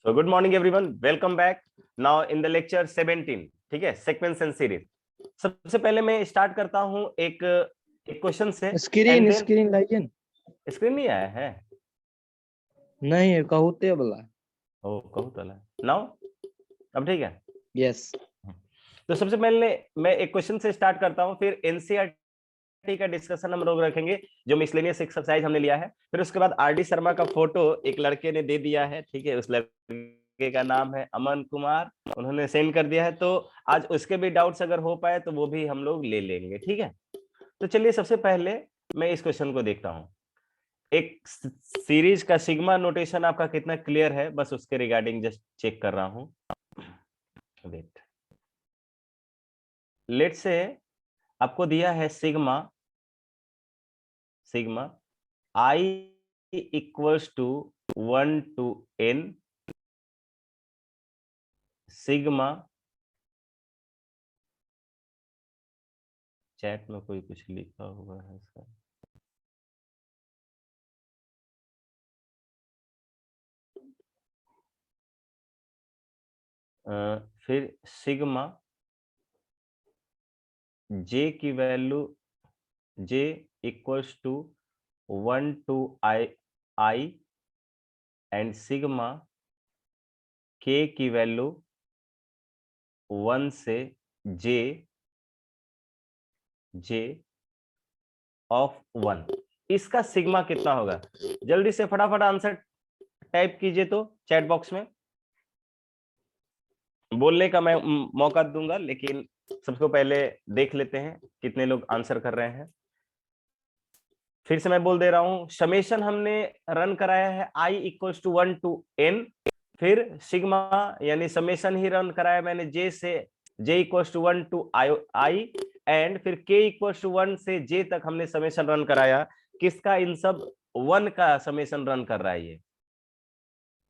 So good morning everyone, welcome back now in the lecture 17. ठीक है, sequence and series. सबसे पहले मैं स्टार्ट करता हूं एक क्वेश्चन से. स्क्रीन लाइए ना. स्क्रीन नहीं आया है? नहीं, कहूते वाला. ओ कहूत वाला. नाउ अब ठीक है. यस. तो सबसे पहले मैं एक क्वेश्चन से स्टार्ट करता हूं, फिर एनसीईआरटी का डिस्कशन हम लोग रखेंगे जो मिसलेनियस एक्सरसाइज हमने लिया है. फिर उसके बाद आरडी शर्मा का फोटो एक लड़के ने दे दिया है. ठीक है, उस लड़के का नाम है अमन कुमार, उन्होंने सेंड कर दिया है. तो आज उसके भी डाउट्स अगर हो पाए तो वो भी हम लोग ले लेंगे. ठीक है, तो चलिए सबसे पहले मैं इस क्वेश्चन को देखता हूं. एक सीरीज का सिग्मा नोटेशन आपका कितना क्लियर है, बस उसके रिगार्डिंग जस्ट चेक कर रहा हूं. वेट, लेट्स से आपको दिया है sigma i equals to 1 to n sigma. Chat में कोई कुछ लिखा हुआ है सर? फिर सिग्मा जे की value j equals to 1 to i and sigma k की वैल्यू 1 से j ऑफ 1. इसका सिग्मा कितना होगा? जल्दी से फटाफट आंसर टाइप कीजिए तो चैट बॉक्स में. बोलने का मैं मौका दूंगा, लेकिन सबसे पहले देख लेते हैं कितने लोग आंसर कर रहे हैं. फिर से मैं बोल दे रहा हूं, समेशन हमने रन कराया है i equals to 1 to n. फिर सिग्मा यानी समेशन ही रन कराया मैंने j से j equals to 1 to i and फिर k इक्वल्स टू 1 से j तक हमने समेशन रन कराया. किसका? इन सब 1 का समेशन रन कर रहा है ये.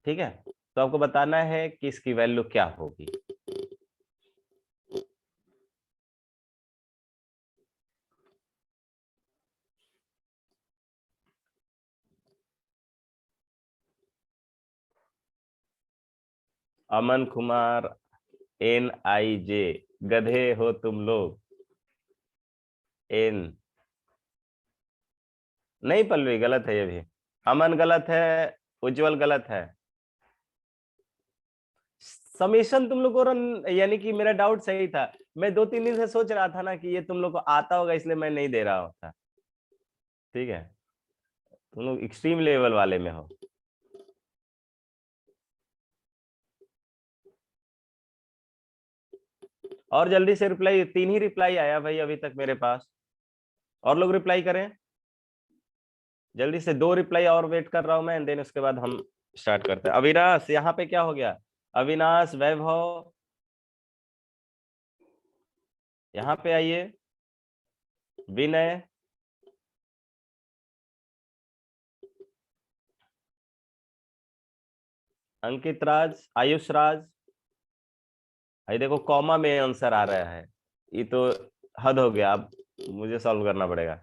ठीक है, तो आपको बताना है कि इसकी वैल्यू क्या होगी. अमन कुमार NIJ, गधे हो तुम लोग. एन नहीं, पल्लवी गलत है, ये भी. अमन गलत है, उज्जवल गलत है. समेशन तुम लोग को रन, यानी कि मेरा डाउट सही था. मैं 2-3 दिन से सोच रहा था ना कि ये तुम लोग को आता होगा, इसलिए मैं नहीं दे रहा था. ठीक है, तुम लोग एक्सट्रीम लेवल वाले में हो. और जल्दी से रिप्लाई, 3 ही रिप्लाई आया भाई अभी तक मेरे पास. और लोग रिप्लाई करें जल्दी से. 2 रिप्लाई और वेट कर रहा हूं मैं, देन उसके बाद हम स्टार्ट करते हैं. अविनाश, यहाँ पे क्या हो गया? अविनाश, वैभव, यहाँ पे आइए. विनय, अंकित राज, आयुष राज. भाई देखो कॉमा में आंसर आ रहा है, ये तो हद हो गया. अब मुझे सॉल्व करना पड़ेगा.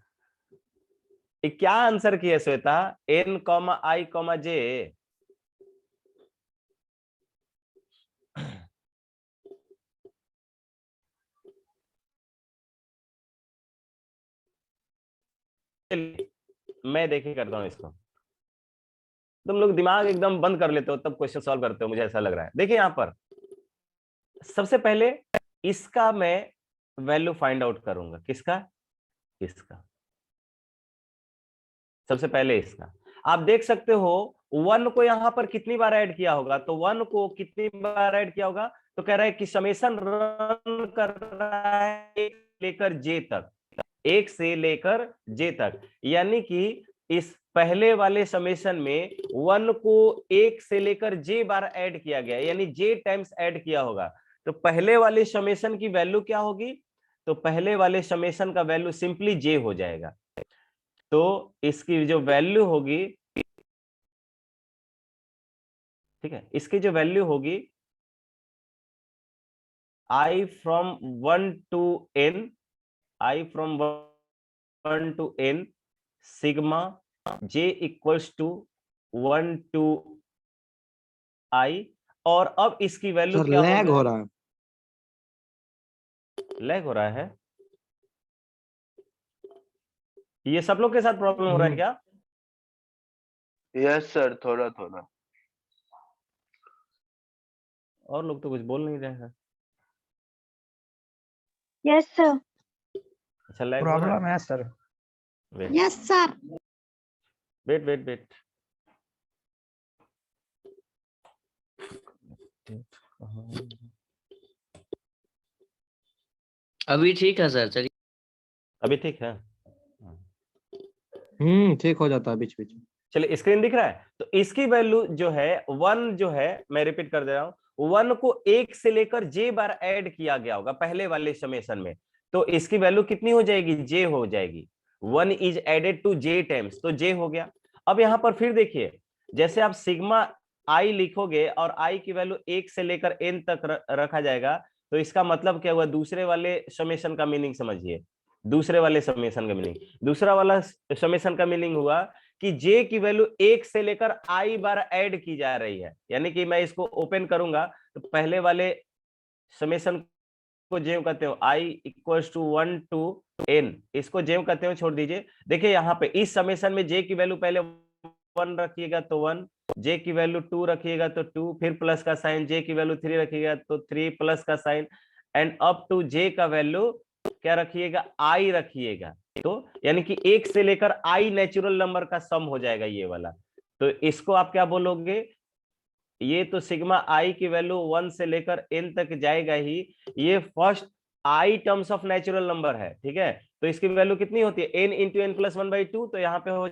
ये क्या आंसर किया श्वेता? n, i, j. मैं देखे करता हूं इसको. तुम लोग दिमाग एकदम बंद कर लेते हो तब क्वेश्चन सॉल्व करते हो, मुझे ऐसा लग रहा है. देखिए यहां पर सबसे पहले इसका मैं वैल्यू फाइंड आउट करूंगा. किसका? इसका. सबसे पहले इसका. आप देख सकते हो 1 को यहां पर कितनी बार ऐड किया होगा, तो 1 को कितनी बार ऐड किया होगा, तो कह रहा है कि समेशन रन कर रहा है 1 लेकर j तक, 1 से लेकर j तक. यानी कि इस पहले वाले समेशन में 1 को 1 से लेकर j बार ऐड किया गया, यानी j टाइम्स ऐड किया होगा. तो पहले वाले समेशन की वैल्यू क्या होगी? तो पहले वाले समेशन का वैल्यू सिंपली j हो जाएगा. तो इसकी जो वैल्यू होगी, ठीक है, इसकी जो वैल्यू होगी i from 1 to n, sigma j equals to 1 to i और अब इसकी वैल्यू सर क्या लैग होगा? हो रहा है। लैग हो रहा है? ये सब लोग के साथ प्रॉब्लम हो रहा है क्या? यस सर, थोड़ा थोड़ा। और लोग तो कुछ बोल नहीं रहे हैं। Yes sir. अच्छा, लैग हो रहा प्रॉब्लम है सर। है? Yes sir. Wait wait wait. अभी ठीक है सर, चलिए। अभी ठीक है? ठीक हो जाता है बीच बीच में। चलिए, स्क्रीन दिख रहा है? तो इसकी वैल्यू जो है 1 जो है, मैं रिपीट कर दे रहा हूं, 1 को 1 से लेकर j बार ऐड किया गया होगा पहले वाले समेशन में, तो इसकी वैल्यू कितनी हो जाएगी? j हो जाएगी। 1 is added to j times, तो j हो गया। अब यहां पर फिर देखिए, जैसे आप सिग्मा i लिखोगे और i की वैल्यू 1 से लेकर n तक रखा जाएगा, तो इसका मतलब क्या हुआ? दूसरे वाले समेशन का मीनिंग समझिए। दूसरे वाले समेशन का मीनिंग, दूसरा वाला समेशन का मीनिंग हुआ कि j की वैल्यू 1 से लेकर i बार ऐड की जा रही है। यानी कि मैं इसको ओपन करूंगा तो पहले वाले समेशन को j कहते हो, i equals to 1 to n, इसको j कहते हो, छोड़ दीजिए। देखिए यहाँ पे इस समेशन में j की वैल्यू पहले 1 रखिएगा तो 1, j की वैल्यू 2 रखिएगा तो 2, फिर प्लस का साइन, j की वैल्यू 3 रखिएगा तो 3 प्लस का sign, and up to j का वैल्यू क्या रखिएगा? i रखिएगा। तो यानी कि 1 से लेकर i नेचुरल नंबर का सम हो जाएगा ये वाला। तो इसको आप क्या बोलोगे? ये तो सिग्मा i की वैल्यू 1 से लेकर n तक जाएगा ही, ये first i terms of natural number है, ठीक है? तो इसकी वैल्यू कितनी होती है? n इंटू एन प्लस 1/2, तो यहाँ पे हो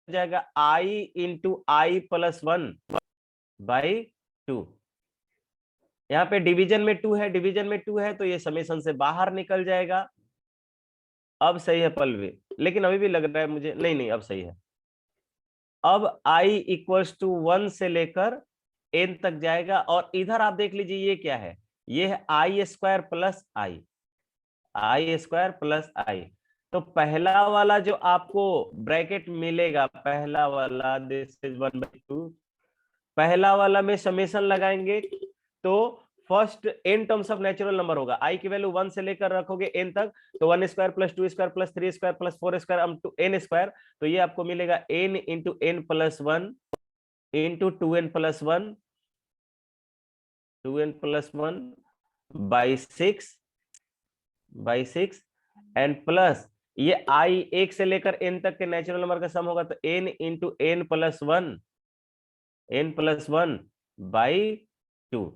जाएगा i इंटू आई प्लस 1/2। यहाँ पे डिवीजन में 2 है, डिवीजन में 2 है, तो ये समेशन से बाहर निकल जाएगा। अब सही है पल्लवी, लेकिन अभी भी लग रहा है मुझे, नहीं नहीं अब सही है। अब i इक्वल्स टू 1 से लेकर n तक जाएगा, और इधर आप देख लीजिए ये क्या है? ये है आई स्क्वायर प्लस आई, आई स्क्वायर प्लस आई। तो पहला वाला जो आपको ब्रैकेट मिलेगा, पहला वाला दिस इज 1/2, पहला वाला में समेशन लगाएंगे तो first n terms of natural number होगा, i की वैल्यू 1 से लेकर रखोगे n तक, तो 1 square plus 2 square plus 3 square plus 4 square up to n square, तो ये आपको मिलेगा n into n plus 1 into 2n plus 1, 2n plus 1 by 6 and plus ये i 1 से लेकर n तक के नेचुरल नंबर का सम होगा, तो n into n plus 1 by 2।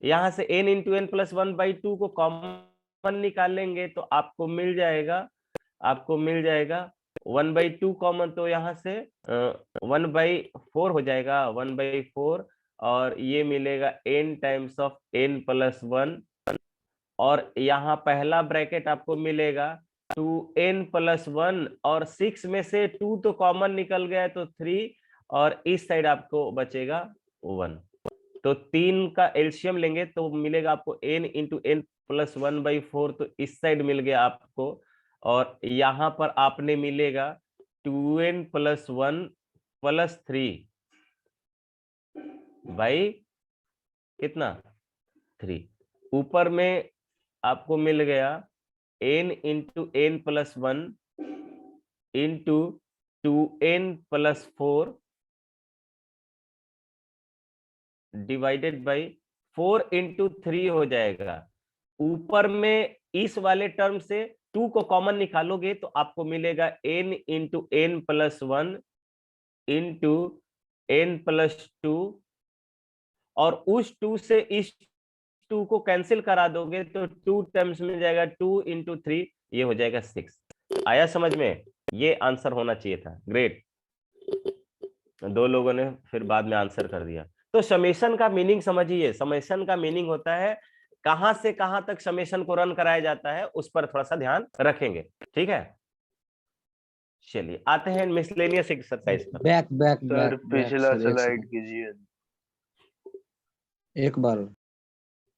यहां से n इंटू एन प्लस 1/2 को कॉमन निकालेंगे तो आपको मिल जाएगा 1/2 कॉमन, तो यहां से 1/4 हो जाएगा, 1/4, और ये मिलेगा n times of n plus 1, और यहाँ पहला ब्रैकेट आपको मिलेगा 2n प्लस 1, और 6 में से 2 तो कॉमन निकल गया है तो 3, और इस साइड आपको बचेगा 1। तो 3 का एलसीएम लेंगे तो मिलेगा आपको n इंटू एन प्लस 1/4, तो इस साइड मिल गया आपको, और यहाँ पर आपने मिलेगा 2n प्लस 1 प्लस 3 बाई कितना? 3। ऊपर में आपको मिल गया n into n plus 1 into 2n plus 4 divided by 4 into 3 हो जाएगा। ऊपर में इस वाले टर्म से 2 को कॉमन निकालोगे तो आपको मिलेगा n into n plus 1 into n plus 2, और उस 2 से इस 2 को कैंसिल करा दोगे तो 2 टर्म्स में जाएगा, 2 इंटू 3, ये हो जाएगा 6। आया समझ में? ये आंसर होना चाहिए था। ग्रेट, 2 लोगों ने फिर बाद में आंसर कर दिया। तो समेशन का मीनिंग समझिए, समेशन का मीनिंग होता है कहां से कहां तक समेशन को रन कराया जाता है, उस पर थोड़ा सा ध्यान रखेंगे, ठीक है? चलिए आते हैं मिसलेनियस एक्सरसाइज पर। बैक बैक सर बैक पिछला सर, स्लाइड कीजिए। एक बार।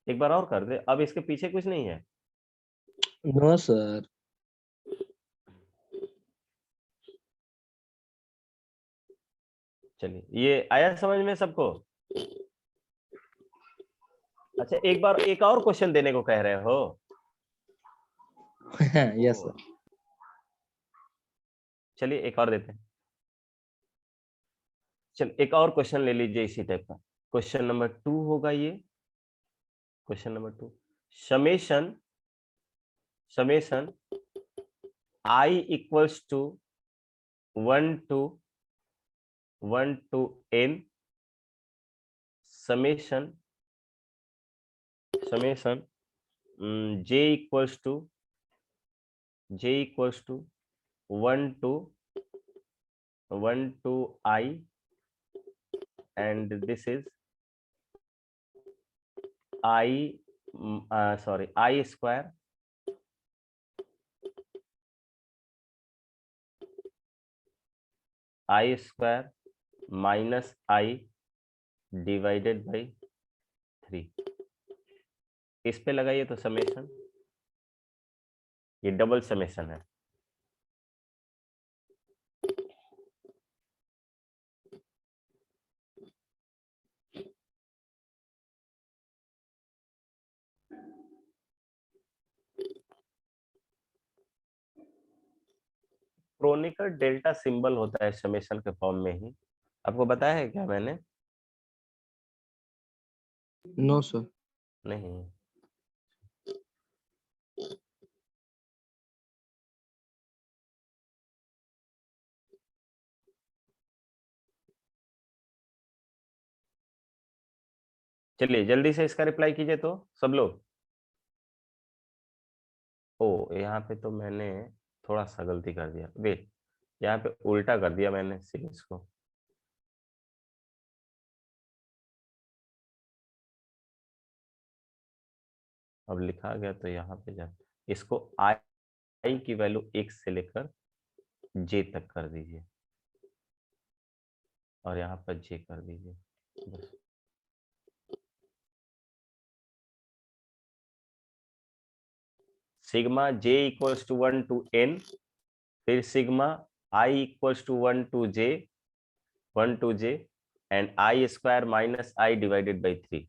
एक बार और कर दे, अब इसके पीछे कुछ नहीं है। No sir. चलिए, ये आया समझ में सबको? अच्छा, एक बार एक और क्वेश्चन देने को कह रहे हो? Yes sir. चलिए एक और देते हैं। चल एक और क्वेश्चन ले लीजिए इसी टाइप का। क्वेश्चन नंबर 2 होगा ये। Question number 2, summation I equals to 1 to n summation j equals to 1 to I, and this is I square minus I divided by 3। इस पे लगाइए तो समेशन, ये डबल समेशन है। क्रोनिकल डेल्टा सिंबल होता है समेशन के फॉर्म में ही। आपको बताया है क्या मैंने? No sir. नहीं। चलिए जल्दी से इसका रिप्लाई कीजिए तो सब लोग। ओ, यहाँ पे तो मैंने थोड़ा सा गलती कर दिया। वेट, यहाँ पे उल्टा कर दिया मैंने सीरीज को। अब लिखा गया तो यहाँ पे जा, इसको आई की वैल्यू 1 से लेकर जे तक कर दीजिए और यहाँ पर जे कर दीजिए बस। Sigma j equals to 1 to n, फिर sigma i equals to 1 to j and i square minus i divided by 3।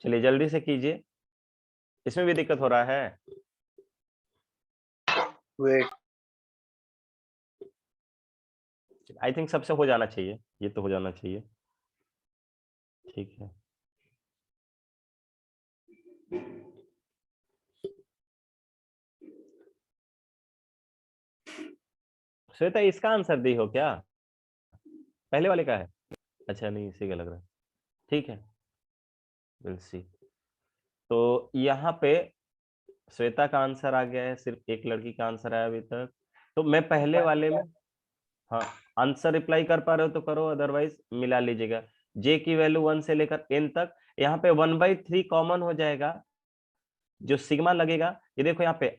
चलिए जल्दी से कीजिए, इसमें भी दिक्कत हो रहा है। वेट, आई थिंक सबसे हो जाना चाहिए, ये तो हो जाना चाहिए। ठीक है, श्वेता इसका आंसर दी हो क्या? पहले वाले का है? अच्छा नहीं, इसी का लग रहा है। ठीक है, विल सी। तो यहाँ पे श्वेता का आंसर आ गया है, सिर्फ एक लड़की का आंसर आया अभी तक। तो मैं पहले वाले में, हाँ आंसर रिप्लाई कर पा रहे हो तो करो, अदरवाइज मिला लीजिएगा। जे की वैल्यू 1 से लेकर n तक, यहाँ पे 1/3 कॉमन हो जाएगा। जो सिग्मा लगेगा, ये देखो यहाँ पे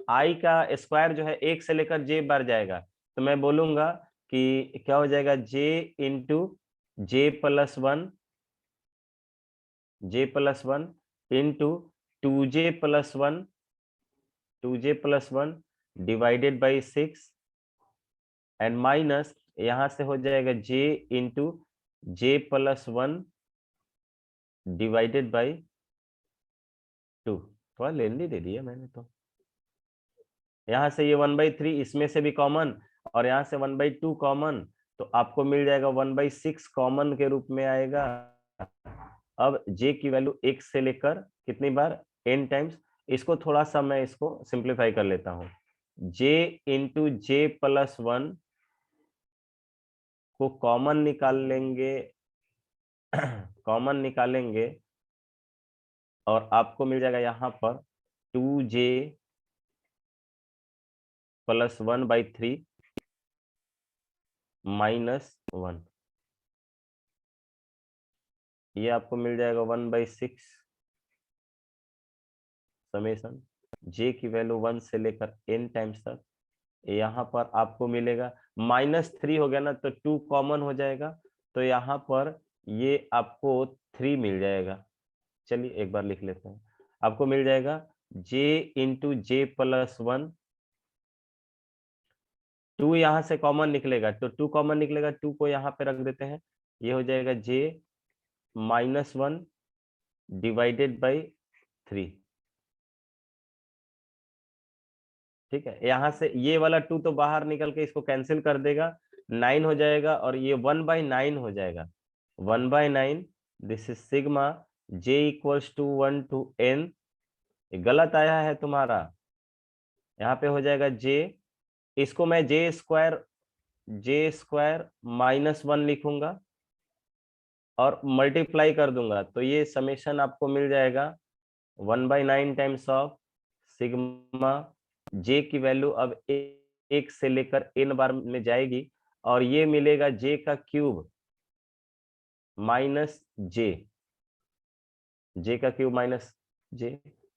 आई का स्क्वायर जो है 1 से लेकर जे बार जाएगा, तो मैं बोलूंगा कि क्या हो जाएगा, j into J plus one into 2j plus one divided by 6 and minus यहां से हो जाएगा j into J plus one divided by 2। थोड़ा लेंदी दे दिया मैंने तो। यहाँ से ये 1/3 इसमें से भी कॉमन और यहाँ से 1/2 कॉमन, तो आपको मिल जाएगा 1/6 कॉमन के रूप में आएगा। अब j की वैल्यू 1 से लेकर कितनी बार, n टाइम्स, इसको थोड़ा सा मैं इसको सिंप्लीफाई कर लेता हूं। j इंटू जे प्लस 1 को कॉमन निकाल लेंगे कॉमन निकालेंगे और आपको मिल जाएगा यहां पर 2j प्लस 1/3 माइनस 1, ये आपको मिल जाएगा 1/6 समेशन j की वैल्यू 1 से लेकर n टाइम्स तक। यहाँ पर आपको मिलेगा -3 हो गया ना, तो 2 कॉमन हो जाएगा, तो यहाँ पर ये आपको 3 मिल जाएगा। चलिए एक बार लिख लेते हैं, आपको मिल जाएगा j इंटू जे प्लस 1, 2 यहाँ से कॉमन निकलेगा, तो 2 कॉमन निकलेगा, 2 को यहाँ पे रख देते हैं, ये हो जाएगा j -1 डिवाइडेड बाई 3। ठीक है, यहाँ से ये वाला 2 तो बाहर निकल के इसको कैंसिल कर देगा, 9 हो जाएगा, और ये 1/9 हो जाएगा, 1/9। This is sigma j equals to 1 to n। गलत आया है तुम्हारा, यहाँ पे हो जाएगा j, इसको मैं j स्क्वायर -1 लिखूंगा और मल्टीप्लाई कर दूंगा, तो ये समेशन आपको मिल जाएगा 1/9 टाइम्स ऑफ सिग्मा j की वैल्यू अब 1 से लेकर n बार में जाएगी, और ये मिलेगा j का क्यूब माइनस j का क्यूब माइनस j,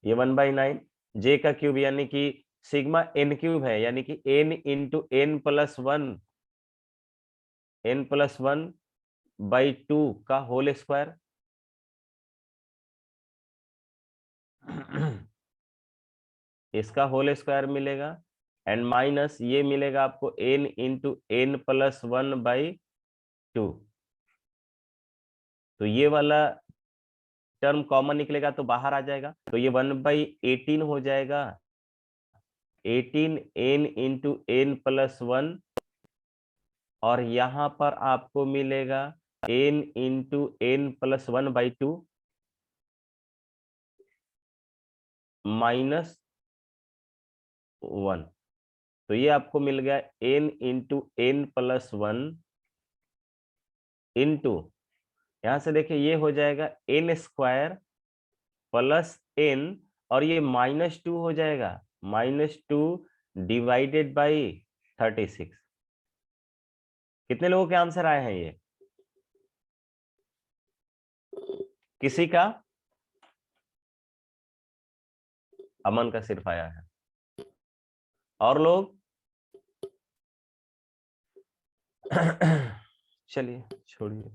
ये 1/9 j का क्यूब यानी कि सिग्मा n क्यूब है, यानी कि n इंटू n+1/2 का होल स्क्वायर। इसका होल स्क्वायर मिलेगा, एंड माइनस ये मिलेगा आपको n इंटू n+1/2। तो ये वाला टर्म कॉमन निकलेगा तो बाहर आ जाएगा, तो ये 1/18 हो जाएगा, 18 n इंटू n+1, और यहाँ पर आपको मिलेगा n इंटू n+1/2 -1। तो ये आपको मिल गया n इंटू n+1 इंटू, यहां से देखिए ये हो जाएगा n² प्लस n, और ये -2 हो जाएगा, -2 डिवाइडेड बाई 36। कितने लोगों के आंसर आए हैं ये? किसी का? अमन का सिर्फ आया है, और लोग? चलिए छोड़िए,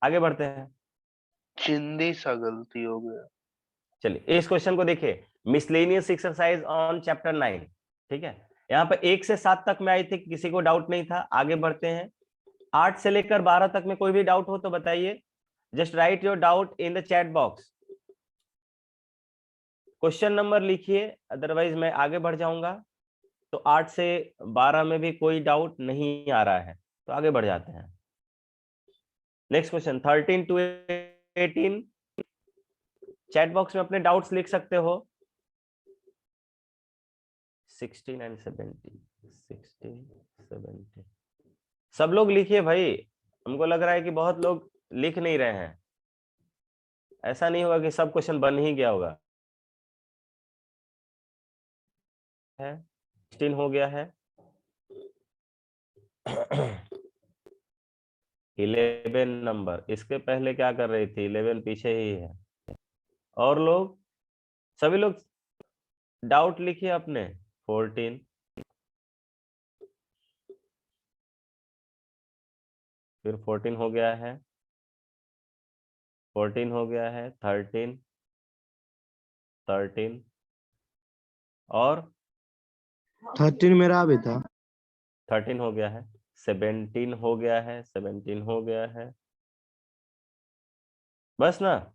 आगे बढ़ते हैं। चिंदी सा गलती हो गया। चलिए इस क्वेश्चन को देखिए, मिसलेनियस एक्सरसाइज ऑन चैप्टर 9। ठीक है, यहाँ पर 1 से 7 तक में आई थी, किसी को डाउट नहीं था। आगे बढ़ते हैं, 8 से लेकर 12 तक में कोई भी डाउट हो तो बताइए, just right your doubt in the chat box. Question number लिखिए, अदरवाइज मैं आगे बढ़ जाऊंगा। तो 8 से 12 में भी कोई डाउट नहीं आ रहा है, तो आगे बढ़ जाते हैं। Next question 13 to 18, chat box में अपने डाउट्स लिख सकते हो। 16 and 17, 16, 17, सब लोग लिखिए भाई, हमको लग रहा है कि बहुत लोग लिख नहीं रहे हैं। ऐसा नहीं होगा कि सब क्वेश्चन बन ही गया होगा। 16 हो गया है, 11 नंबर, इसके पहले क्या कर रही थी? 11 पीछे ही है। और लोग, सभी लोग डाउट लिखिए अपने। 14, फिर 14 हो गया है, 14 हो गया है, 13, 13, और 13 मेरा भी था। 13 हो गया है, 17 हो गया है, 17 हो गया है, बस ना।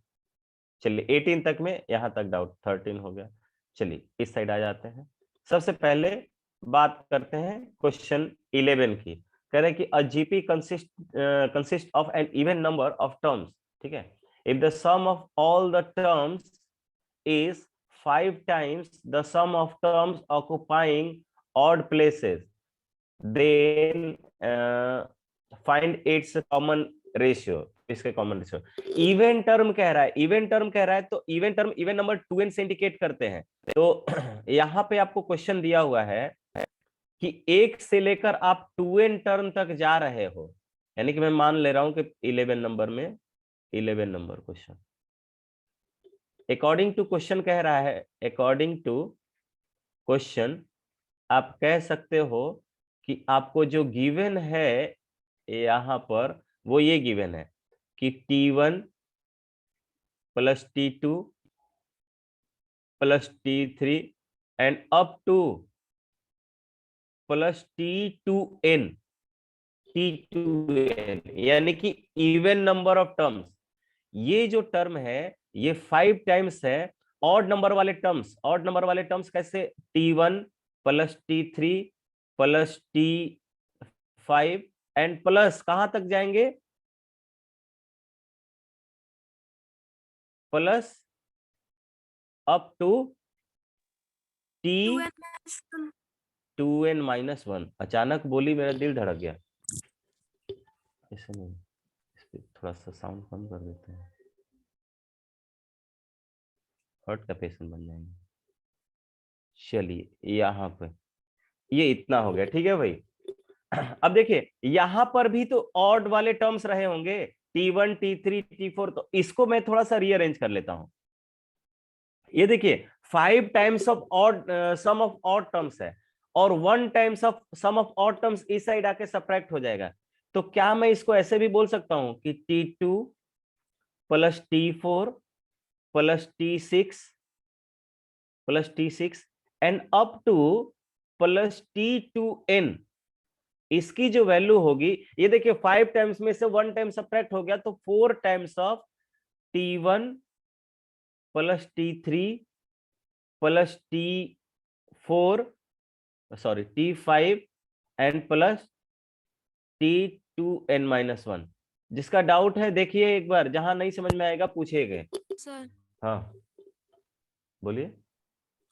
चलिए 18 तक में, यहां तक डाउट, 13 हो गया। चलिए इस साइड आ जाते हैं। सबसे पहले बात करते हैं क्वेश्चन 11 की। कह रहे हैं कि a GP consist of an even number of terms. ठीक है, if the sum of all the terms is 5 times the sum of terms occupying odd places, then find its common ratio. इसके common ratio even term कह रहा है, even term कह रहा है, तो even term even number 2n से indicate करते हैं। तो यहाँ पे आपको क्वेश्चन दिया हुआ है कि 1 से लेकर आप 2n टर्म तक जा रहे हो, यानी कि मैं मान ले रहा हूं कि 11 नंबर में 11 number question, according to question कह रहा है, अकॉर्डिंग टू क्वेश्चन आप कह सकते हो कि आपको जो गिवन है यहां पर वो ये गिवन है कि T1 plus T2 plus T3 and up two plus T2n, T2n यानी कि इवन नंबर ऑफ टर्म्स। ये जो टर्म है ये 5 टाइम्स है ऑड नंबर वाले टर्म्स। ऑड नंबर वाले टर्म्स कैसे? T1 plus T3 plus T5 and plus कहां तक जाएंगे? Plus up to T2n minus 1। अचानक बोली, मेरा दिल धड़क गया। ऐसे नहीं, थोड़ा सा साउंड कम कर देते हैं, हर्ट का पेशेंट बन जाएंगे। चलिए यहाँ पे ये इतना हो गया, ठीक है भाई। अब देखिए यहां पर भी तो ऑड वाले टर्म्स रहे होंगे, T1 T3 T4, तो इसको मैं थोड़ा सा रीअरेंज कर लेता हूं। ये देखिए 5 times of odd sum of odd terms है और 1 times of sum of odd terms इस साइड आके सब्ट्रैक्ट हो जाएगा। तो क्या मैं इसको ऐसे भी बोल सकता हूं कि T2 plus T4 plus T6 and up two plus T2n, इसकी जो वैल्यू होगी, ये देखिए 5 टाइम्स में से 1 टाइम सब्ट्रैक्ट हो गया, तो 4 times of T1 plus T3 plus T4 sorry T5 and plus T2n minus 1। जिसका डाउट है देखिए एक बार, जहां नहीं समझ में आएगा पूछिएगा सर। हाँ बोलिए।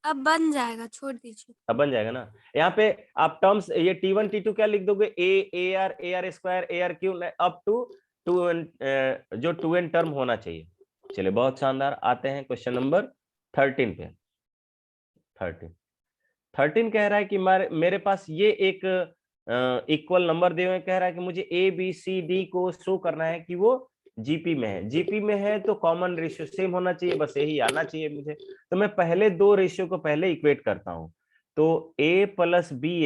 अब बन जाएगा, छोड़ दीजिए। अब बन जाएगा ना। यहाँ पे आप टर्म्स ये T1 T2 क्या लिख दोगे? AR square AR cube up to 2n, जो 2n टर्म होना चाहिए। चलिए बहुत शानदार, आते हैं क्वेश्चन नंबर 13 पे। 13 कह रहा है कि मेरे पास ये एक इक्वल नंबर दिए हुए, कह रहा है कि मुझे ABCD को शो करना है कि वो जीपी में है। जीपी में है तो कॉमन रेशियो सेम होना चाहिए, बस यही आना चाहिए मुझे। तो मैं पहले दो रेशियो को पहले इक्वेट करता हूं। तो A plus b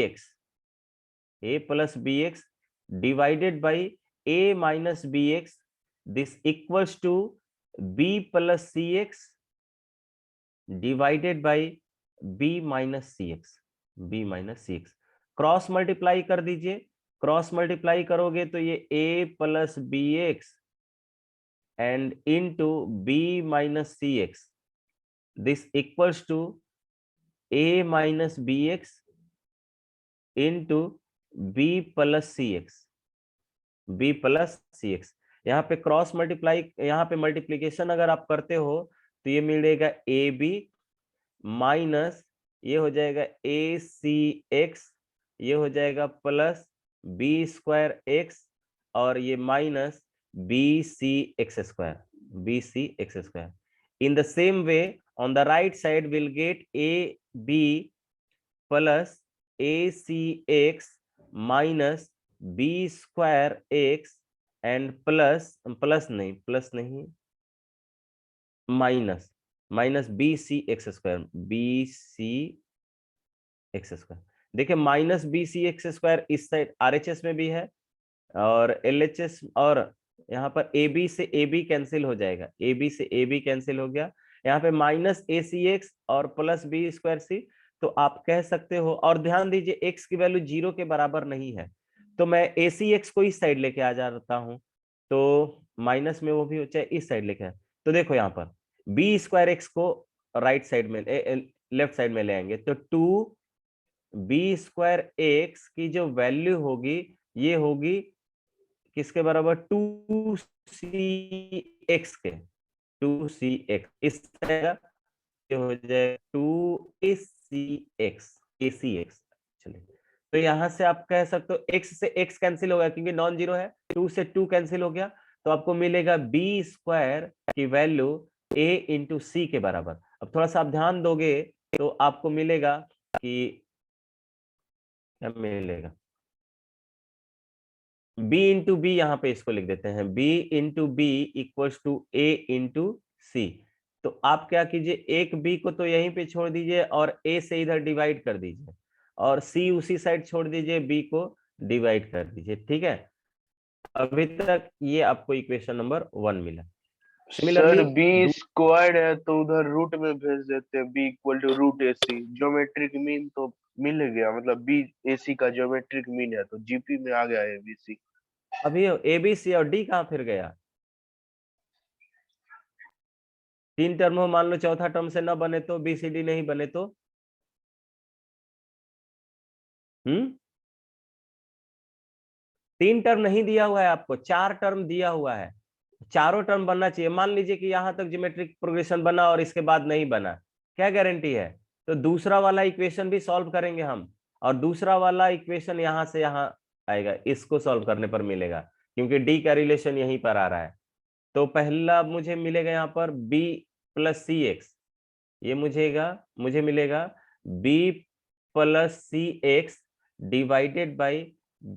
x divided by A minus b x, this equals to B plus c x divided by B minus c x. Cross multiply कर दीजिए, क्रॉस मल्टीप्लाई करोगे तो ये A plus b x and into B minus CX, this equals to A minus BX into B plus CX, B plus CX। यहाँ पे cross multiply, यहाँ पे multiplication अगर आप करते हो तो ये मिलेगा AB माइनस ये हो जाएगा ACX, ये हो जाएगा प्लस B स्क्वायर एक्स और ये minus BCX square. In the same way, on the right side we'll get AB plus ACX minus B square x and plus नहीं माइनस BCX square। देखिए माइनस BCX square इस side RHS में भी है और LHS, और यहाँ पर AB से AB कैंसिल हो जाएगा, AB से AB कैंसिल हो गया। यहाँ पे माइनस ACX और प्लस B स्क्वायर C। तो आप कह सकते हो, और ध्यान दीजिए x की वैल्यू 0 के बराबर नहीं है, तो मैं ACX को इस साइड लेके आ जाता हूं, तो माइनस में वो भी हो चाहे इस साइड लेके आए। तो देखो यहाँ पर B स्क्वायर एक्स को राइट साइड में लेफ्ट साइड में ले आएंगे, तो 2B स्क्वायर एक्स की जो वैल्यू होगी ये होगी किसके बराबर? 2CX के, 2CX इस तरह हो जाए 2ACX ACX। चलिए, तो यहां से आप कह सकते हो x से x कैंसिल हो गया क्योंकि नॉन जीरो है, 2 से 2 कैंसिल हो गया, तो आपको मिलेगा b स्क्वायर की वैल्यू a इंटू सी के बराबर। अब थोड़ा सा आप ध्यान दोगे तो आपको मिलेगा कि क्या मिलेगा, b इंटू बी, यहाँ पे इसको लिख देते हैं b into b equals to a into c. तो आप क्या कीजिए, एक b को तो यहीं पे छोड़ दीजिए और a से इधर डिवाइड कर दीजिए, और c उसी साइड छोड़ दीजिए, b को डिवाइड कर दीजिए। ठीक है, अभी तक ये आपको इक्वेशन नंबर 1 मिला। सर सिमिलरली बी स्क्वायर्ड है तो उधर रूट में भेज देते हैं, b equal to root a c, geometric mean तो मिल गया, मतलब बी ए सी का ज्योमेट्रिक मीन है, तो जीपी में आ गया एबीसी। अभी ए बी सी और डी कहाँ फिर गया, 3 टर्म हो, मान लो चौथा टर्म से ना बने तो, बी सी डी नहीं बने तो, हम्म 3 टर्म नहीं दिया हुआ है आपको, 4 टर्म दिया हुआ है, चारों टर्म बनना चाहिए। मान लीजिए कि यहां तक ज्योमेट्रिक प्रोग्रेशन बना और इसके बाद नहीं बना, क्या गारंटी है, तो दूसरा वाला इक्वेशन भी सॉल्व करेंगे हम, और दूसरा वाला इक्वेशन यहां से यहां आएगा, इसको सॉल्व करने पर मिलेगा, क्योंकि डी का रिलेशन यहीं पर आ रहा है। तो पहला मुझे मिलेगा यहाँ पर b प्लस सी एक्स, ये मुझे मिलेगा b plus c x divided by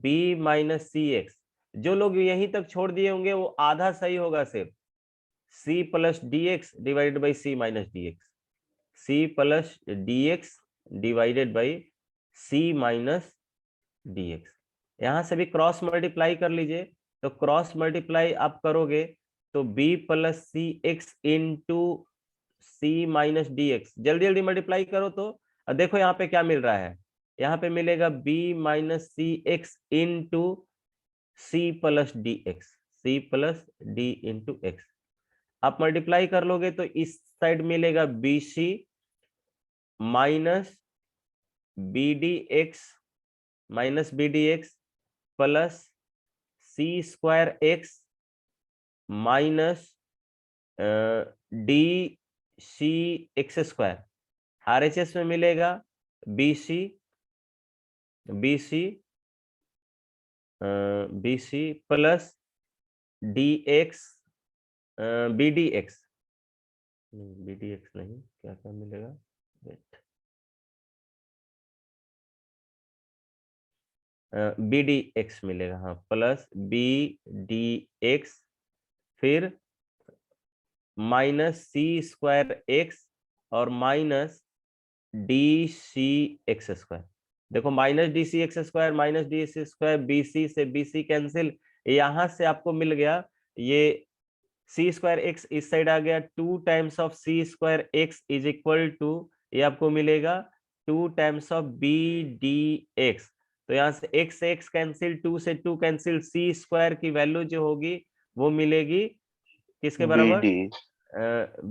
b minus c x. जो लोग यहीं तक छोड़ दिए होंगे वो आधा सही होगा सिर्फ, c plus d x divided by c minus d x, c plus d x divided by c minus d x. यहां से भी क्रॉस मल्टीप्लाई कर लीजिए, तो क्रॉस मल्टीप्लाई आप करोगे तो b plus c x into सी माइनस डी एक्स, जल्दी जल्दी मल्टीप्लाई करो तो देखो यहाँ पे क्या मिल रहा है, यहाँ पे मिलेगा b minus c x into c plus d x, c plus d into x. आप मल्टीप्लाई कर लोगे तो इस साइड मिलेगा b c minus b d x minus b d x plus c square x minus d c x square. RHS में मिलेगा b c plus d x b d x, b d x नहीं, क्या क्या मिलेगा, wait, B d x मिलेगा, हाँ, plus b d x, फिर minus c square x और minus d c x square. देखो minus d c x square minus d c square, b c से बी सी कैंसिल, यहां से आपको मिल गया ये सी स्क्वायर एक्स इस साइड आ गया, 2 times of c square x is equal to, ये आपको मिलेगा 2 times of b d x. तो यहाँ से x कैंसिल, 2 से 2 कैंसिल, सी स्क्वायर की वैल्यू जो होगी वो मिलेगी किसके बराबर, बी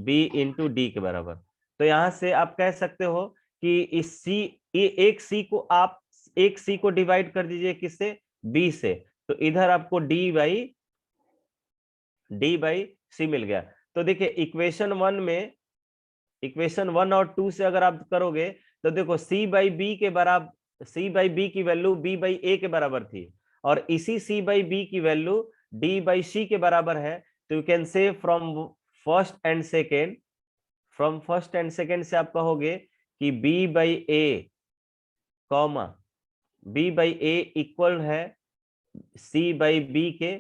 बी इंटू डी के बराबर। तो यहां से आप कह सकते हो कि इस सी, एक सी को आप एक सी को डिवाइड कर दीजिए किससे, बी से, तो इधर आपको डी बाई सी मिल गया। तो देखिए इक्वेशन 1 और 2 से अगर आप करोगे तो देखो सी बाई बी के बराबर, सी बाई बी की वैल्यू बी बाई ए के बराबर थी, और इसी सी बाई बी की वैल्यू डी बाई सी के बराबर है। तो you can say from first and second से आप कहोगे कि b by A comma b by A equal है c बाई बी के,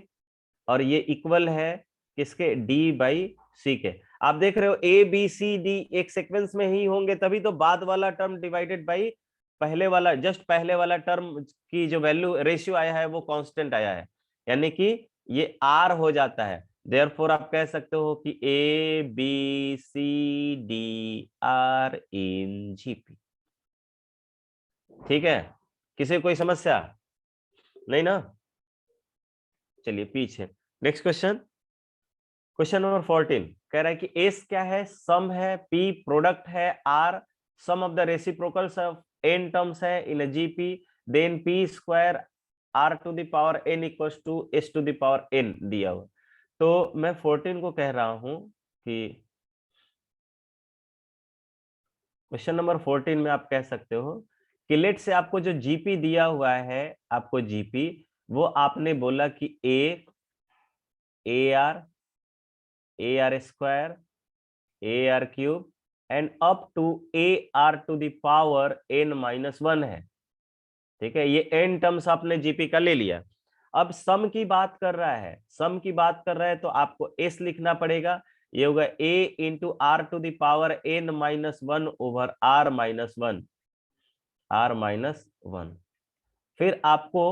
और ये इक्वल है किसके, d बाई सी के। आप देख रहे हो a b c d एक सीक्वेंस में ही होंगे, तभी तो बाद वाला टर्म डिवाइडेड बाई पहले वाला टर्म की जो वैल्यू रेशियो आया है वो कांस्टेंट आया है, यानी कि ये r हो जाता है। देयरफॉर आप कह सकते हो कि a B C D are in GP. ठीक है, किसी कोई समस्या नहीं ना, चलिए पीछे नेक्स्ट क्वेश्चन नंबर 14 कह रहा है कि एस क्या है, सम है, पी प्रोडक्ट है, are sum of the reciprocals of n terms है in a GP, then p square r to the power n equals to s to the power n दिया हुआ। तो मैं 14 को कह रहा हूं कि क्वेश्चन नंबर 14 में आप कह सकते हो कि लेट से आपको जो जीपी दिया हुआ है, आपको जीपी वो आपने बोला कि a r square, a r cube and up to a r to the power n minus 1 है। ठीक है, ये n टर्म्स आपने जीपी का ले लिया। अब सम की बात कर रहा है, सम की बात कर रहा है तो आपको s लिखना पड़ेगा। ये होगा a into r to the power n minus 1 over r minus 1, r minus 1। फिर आपको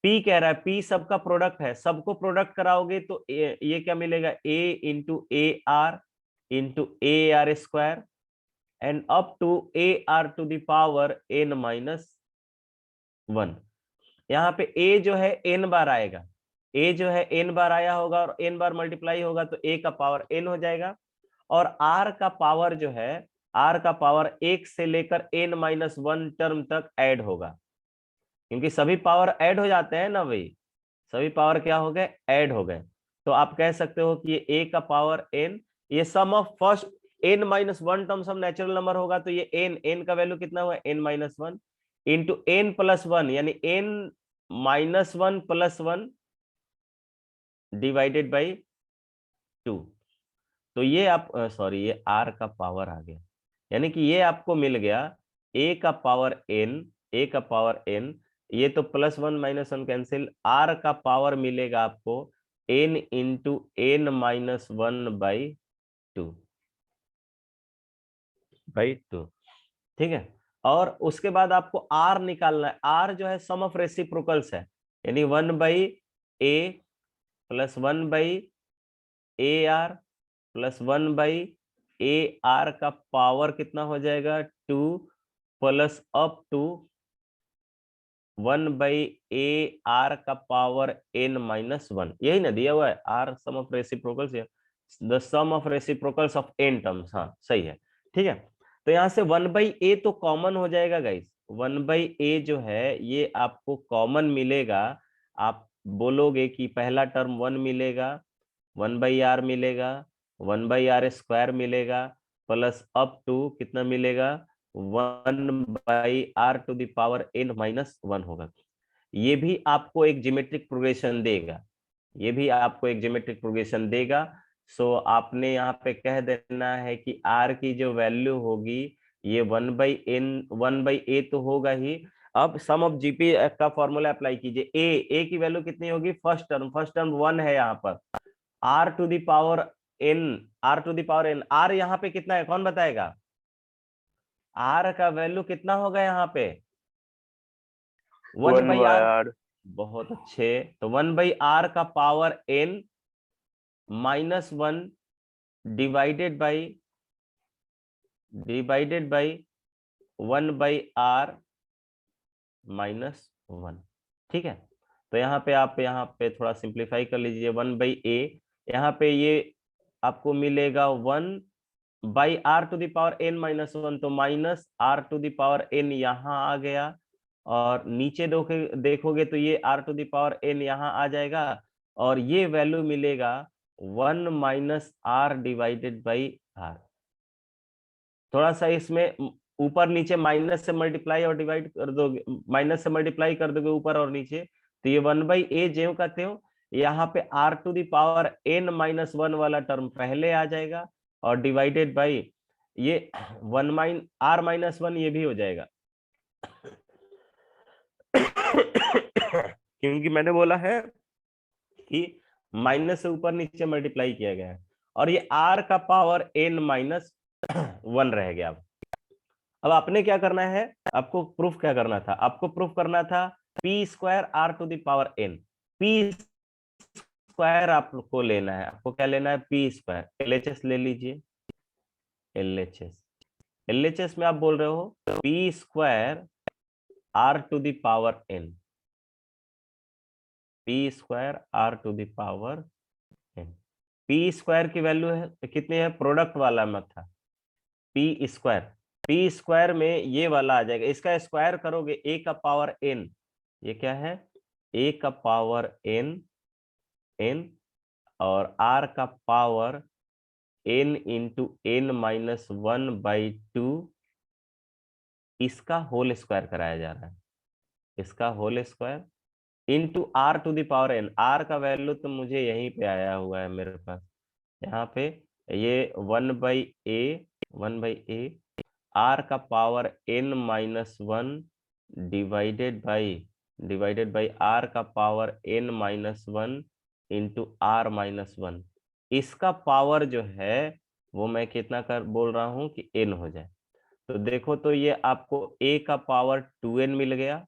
p कह रहा है, p सबका प्रोडक्ट है, सबको प्रोडक्ट कराओगे तो ये क्या मिलेगा, a into a r square and up to a r to the power n minus 1। यहाँ पे a जो है n बार आएगा, a जो है n बार आया होगा और n बार मल्टीप्लाई होगा तो a का पावर n हो जाएगा। और r का पावर जो है, r का पावर 1 से लेकर n माइनस 1 टर्म तक ऐड होगा, क्योंकि सभी पावर ऐड हो जाते हैं ना भाई, सभी पावर क्या हो गए, ऐड हो गए। तो आप कह सकते हो कि ये a का पावर n, ये sum of first n minus 1 term some natural number होगा तो ये n का वैल्यू कितना हुआ, n minus 1 into n plus 1, यानी n minus 1 plus 1 divided by 2। तो ये आप सॉरी, ये r का पावर आ गया, यानी कि ये आपको मिल गया a का पावर n, ये तो प्लस 1 माइनस 1 कैंसिल, r का पावर मिलेगा आपको n into n minus 1 by 2, ठीक है। और उसके बाद आपको r निकालना है, r जो है सम ऑफ रेसिप्रोकल्स है, यानी 1 by a plus 1 by a r plus 1 by a r का पावर कितना हो जाएगा, 2 plus up to 1 by a r का पावर n माइनस 1, यही ना दिया हुआ है, are sum of reciprocals, the sum of reciprocals of n terms. हाँ सही है, ठीक है। तो यहाँ से 1 बाई ए तो कॉमन हो जाएगा गाइस, 1 बाई ए जो है ये आपको कॉमन मिलेगा। आप बोलोगे कि पहला टर्म 1 मिलेगा, 1 बाई आर मिलेगा, 1 बाई आर स्क्वायर मिलेगा, प्लस अप टू कितना मिलेगा, 1 by r to the power n minus 1 होगा। ये भी आपको एक ज्योमेट्रिक प्रोग्रेशन देगा, ये भी आपको एक ज्योमेट्रिक प्रोग्रेशन देगा। सो आपने यहाँ पे कह देना है कि r की जो वैल्यू होगी ये 1 बाई ए तो होगा ही। अब सम ऑफ जीपी का फॉर्मूला अप्लाई कीजिए, ए की वैल्यू कितनी होगी, फर्स्ट टर्म 1 है यहाँ पर, r to the power n, r यहाँ पे कितना है कौन बताएगा, r का वैल्यू कितना होगा यहाँ पे, 1 बाई आर। बहुत अच्छे, तो 1 बाई आर का power n minus 1 divided by 1 by r minus 1, ठीक है। तो यहाँ पे आप यहाँ पे थोड़ा सिंप्लीफाई कर लीजिए, 1 बाई ए, यहाँ पे ये आपको मिलेगा 1 by r to the power n minus 1, तो minus r to the power n यहाँ आ गया, और नीचे देखोगे तो ये r to the power n यहाँ आ जाएगा, और ये वैल्यू मिलेगा 1 minus r divided by r. थोड़ा सा इसमें ऊपर नीचे माइनस से मल्टीप्लाई और डिवाइड कर दोगे, माइनस से मल्टीप्लाई कर दोगे ऊपर और नीचे, तो ये 1 बाई ए ज्यों का त्यों, यहाँ पे r to the power n minus 1 वाला टर्म पहले आ जाएगा, और डिवाइडेड बाई ये 1 r माइनस 1 ये भी हो जाएगा क्योंकि मैंने बोला है कि माइनस से ऊपर नीचे मल्टीप्लाई किया गया है, और ये r का पावर n माइनस 1 रह गया। अब आपने क्या करना है, आपको प्रूफ क्या करना था, आपको प्रूफ करना था p square r to the power n, p square आपको लेना है, आपको क्या लेना है, पी स्क्वायर, एलएचएस ले लीजिए, एलएचएस में आप बोल रहे हो p square r to the power n, p square r to the power n, p square की वैल्यू है कितनी है, प्रोडक्ट वाला मत था, पी स्क्वायर में ये वाला आ जाएगा, इसका स्क्वायर करोगे a का पावर n, ये क्या है, a का पावर n और r का power n into n minus 1 by 2 इसका होल स्क्वायर कराया जा रहा है, इसका whole square into r to the power n. R का वैल्यू तो मुझे यहीं पे आया हुआ है मेरे पास, यहाँ पे ये 1/a आर का power n minus 1 divided by r का power n minus 1 into r minus 1। इसका पावर जो है वो मैं कितना कर बोल रहा हूं कि n हो जाए। तो देखो तो ये आपको a का पावर 2n मिल गया,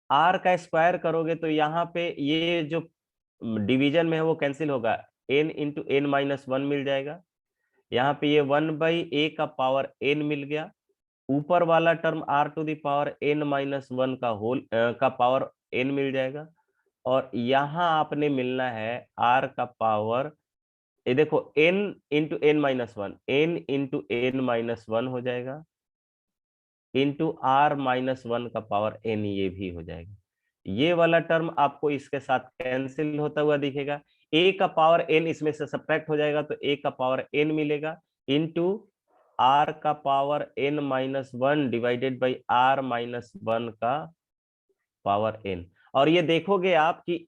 r का स्क्वायर करोगे तो यहाँ पे ये जो डिवीजन में है वो कैंसिल होगा, n इंटू n माइनस 1 मिल जाएगा। यहाँ पे ये 1/a का पावर n मिल गया, ऊपर वाला term r to the power n minus 1 का होल का पावर n मिल जाएगा, और यहाँ आपने मिलना है r का पावर, ये देखो n into n minus 1, n into n minus 1 हो जाएगा, इंटू r माइनस 1 का पावर n, ये भी हो जाएगा। ये वाला टर्म आपको इसके साथ कैंसिल होता हुआ दिखेगा, a का पावर n इसमें से सब्ट्रैक्ट हो जाएगा तो a का पावर n मिलेगा, इंटू r का power n minus 1 divided by r minus 1 का पावर n। और ये देखोगे आप कि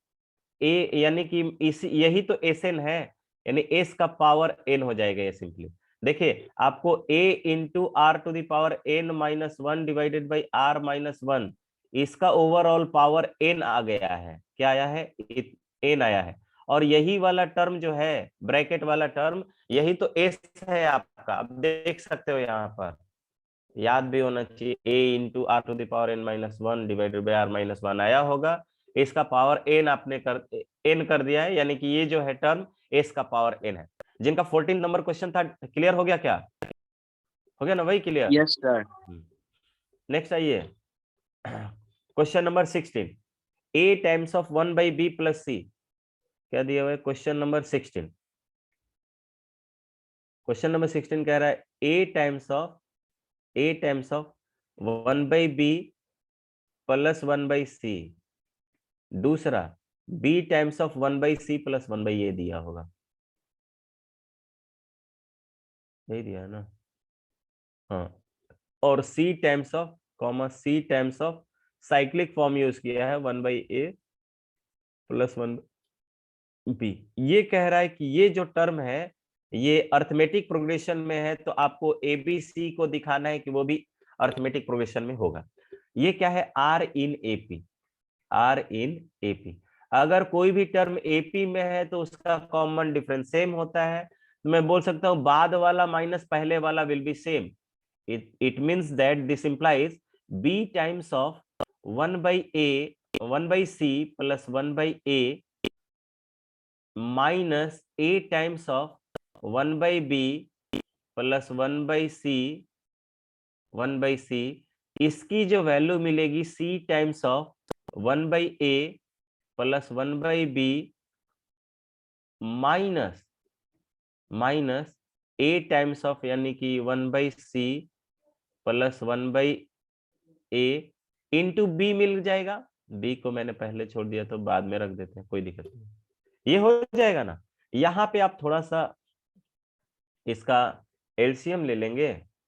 a यानी कि इस यही तो Sn है, यानी s का पावर n हो जाएगा ये सिंपली। देखिए आपको a into r to the power n minus 1 divided by r minus 1, इसका ओवरऑल पावर n आ गया है। क्या आया है? n आया है। और यही वाला टर्म जो है ब्रैकेट वाला टर्म, यही तो s है आपका। आप देख सकते हो यहाँ पर, याद भी होना चाहिए, a into r to the power n minus 1 divided by r minus 1 आया होगा, इसका पावर n आपने n कर दिया है, यानी कि ये जो है टर्म s का पावर n है। जिनका 14 नंबर क्वेश्चन था, क्लियर हो गया क्या? हो गया ना भाई क्लियर? Yes sir. नेक्स्ट आइए, question number 16, a times of 1/b plus c। क्या दिया हुआ है? क्वेश्चन नंबर 16, क्वेश्चन नंबर 16 कह रहा है a times of 1/b plus 1/c, दूसरा b times of 1/c plus 1/a दिया होगा, यही दिया है ना? हाँ, और c times of cyclic form use किया है 1/a प्लस 1/b। ये कह रहा है कि ये जो टर्म है ये अर्थमेटिक प्रोग्रेशन में है, तो आपको ABC को दिखाना है कि वो भी अर्थमेटिक प्रोग्रेशन में होगा। ये क्या है? R इन AP। अगर कोई भी टर्म AP में है तो उसका कॉमन डिफरेंस सेम होता है, तो मैं बोल सकता हूं बाद वाला माइनस पहले वाला will be same. it means that this implies b times of 1/c plus 1/a minus a times of 1/b plus 1/c, इसकी जो वैल्यू मिलेगी c times of 1/a plus 1/b minus a times of, यानी कि 1/c plus 1/a into b मिल जाएगा। b को मैंने पहले छोड़ दिया तो बाद में रख देते हैं, कोई दिक्कत नहीं, ये हो जाएगा ना। यहाँ पे आप थोड़ा सा इसका एलसीएम ले लेंगे,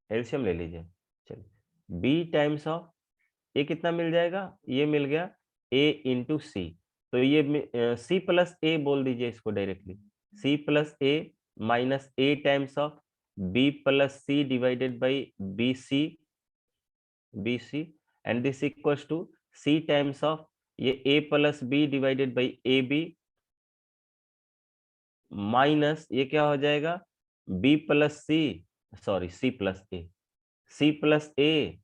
एलसीएम ले लीजिए। चलिए b टाइम्स ऑफ, ये कितना मिल जाएगा? ये मिल गया a इंटू सी, तो ये c प्लस a बोल दीजिए इसको directly, c plus a minus a times of b plus c divided by BC and this equals to c times of ये a plus b divided by AB minus ये क्या हो जाएगा? b plus c, sorry c plus a, c plus a,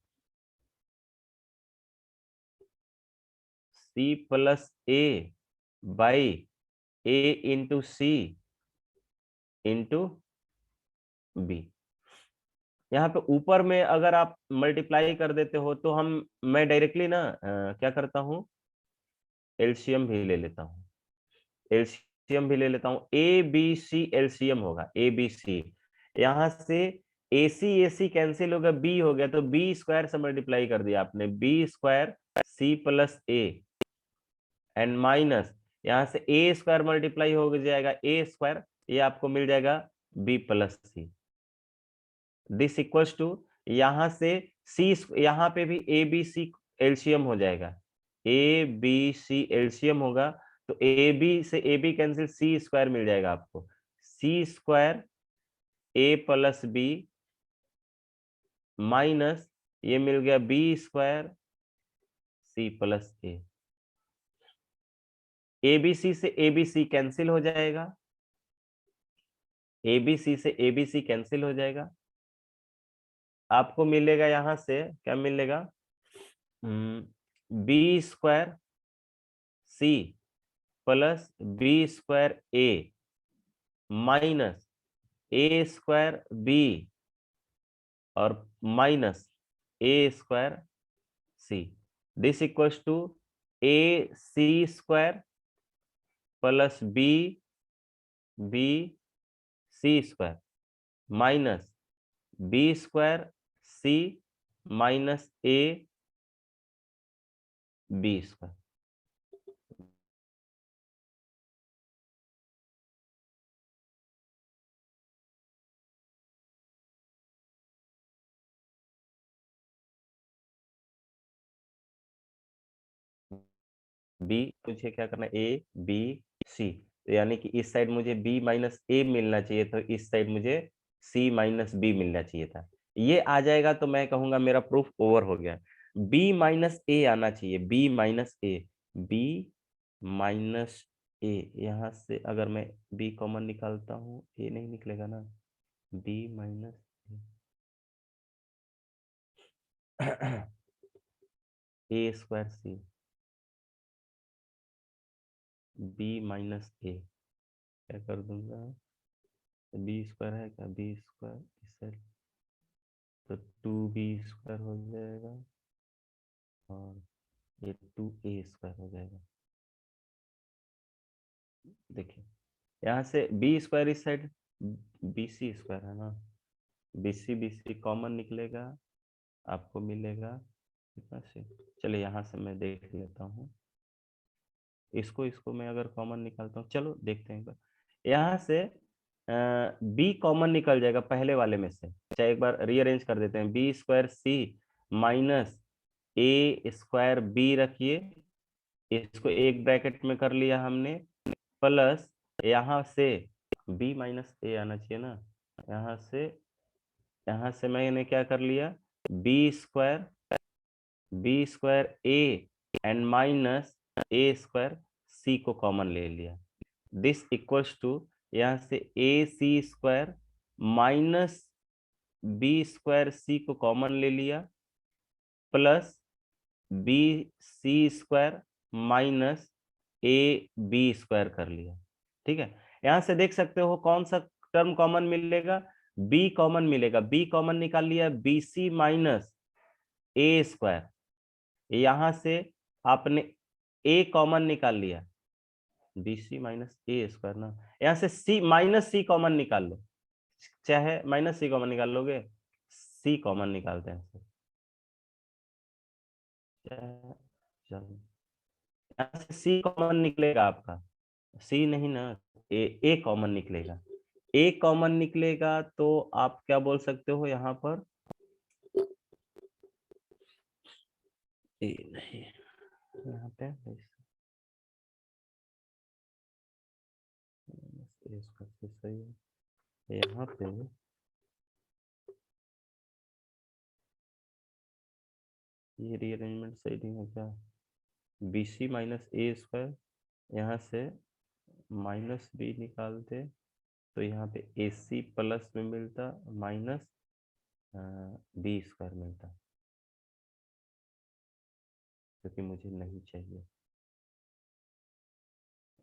c plus a by a into c into b। यहाँ पे ऊपर में अगर आप मल्टीप्लाई कर देते हो तो मैं डायरेक्टली ना क्या करता हूँ, एलसीएम भी ले लेता हूँ, एलसीएम भी ले लेता हूँ। ABC एलसीएम होगा, ABC यहाँ से AC कैंसिल होगा, B हो गया, तो B स्क्वायर से मल्टीप्लाई कर दिया आपने, B square C plus A and minus यहाँ से A स्क्वायर मल्टीप्लाई हो जाएगा A स्क्वायर, ये आपको मिल जाएगा B plus C। This equals to यहाँ से सी, यहाँ पे भी ए बी सी एलसीएम हो जाएगा, ए बी सी एलसीएम होगा तो ए बी से a b cancel, c square मिल जाएगा आपको, c square a plus b minus ये मिल गया b square c plus a B c से ए बी सी कैंसिल हो जाएगा, ए बी सी से ए बी सी कैंसिल हो जाएगा, आपको मिलेगा यहां से क्या मिलेगा, b square c plus b square a minus a square b और minus a square c, this equals to a c square plus b b c square minus b square c minus A b square. B मुझे क्या करना है, A B C, तो यानी कि इस side मुझे बी माइनस ए मिलना चाहिए, तो इस साइड मुझे सी माइनस बी मिलना चाहिए था। ये आ जाएगा तो मैं कहूंगा मेरा प्रूफ ओवर हो गया। बी माइनस ए आना चाहिए, बी माइनस ए, बी माइनस ए, यहाँ से अगर मैं बी कॉमन निकालता हूँ ए नहीं निकलेगा ना, B minus a square C B minus ए, क्या कर दूंगा, बी स्क्वायर है क्या, बी स्क्वायर इस साइड तो 2b स्क्वायर हो जाएगा और ये 2a स्क्वायर हो जाएगा। देखिए यहाँ से b स्क्वायर इस साइड bc स्क्वायर है ना, bc कॉमन निकलेगा, आपको मिलेगा कितना से, चलिए यहाँ से मैं देख लेता हूँ, इसको मैं अगर कॉमन निकालता हूँ, चलो देखते हैं। यहाँ से b कॉमन निकल जाएगा पहले वाले में से, चाहे एक बार रीअरेंज कर देते हैं, B square c minus a square B रखिए, इसको एक ब्रैकेट में कर लिया हमने, प्लस यहाँ से b माइनस ए आना चाहिए ना, यहाँ से मैंने क्या कर लिया, b square a and minus a square c को कॉमन ले लिया, दिस इक्वल्स टू यहाँ से a c square minus b square c को कॉमन ले लिया plus b c square minus ए बी स्क्वायर कर लिया। ठीक है, यहां से देख सकते हो कौन सा टर्म कॉमन मिलेगा, बी कॉमन मिलेगा, बी कॉमन निकाल लिया, B c minus a square, यहां से आपने ए कॉमन निकाल लिया, B c minus a square ना, यहां से सी माइनस सी कॉमन निकाल लो, चाहे माइनस सी कॉमन निकाल लोगे, सी कॉमन निकालते हैं सर, चलो यहाँ से सी कॉमन निकलेगा आपका, सी नहीं ना, ए कॉमन निकलेगा, ए कॉमन निकलेगा तो आप क्या बोल सकते हो यहाँ पर, ए नहीं, यहाँ पे सही है, यहाँ पे ये रीअरेंजमेंट सही नहीं है क्या, B c minus a square, यहाँ से माइनस बी निकालते तो यहाँ पे ए सी प्लस में मिलता माइनस बी स्क्वायर मिलता, क्योंकि मुझे नहीं चाहिए,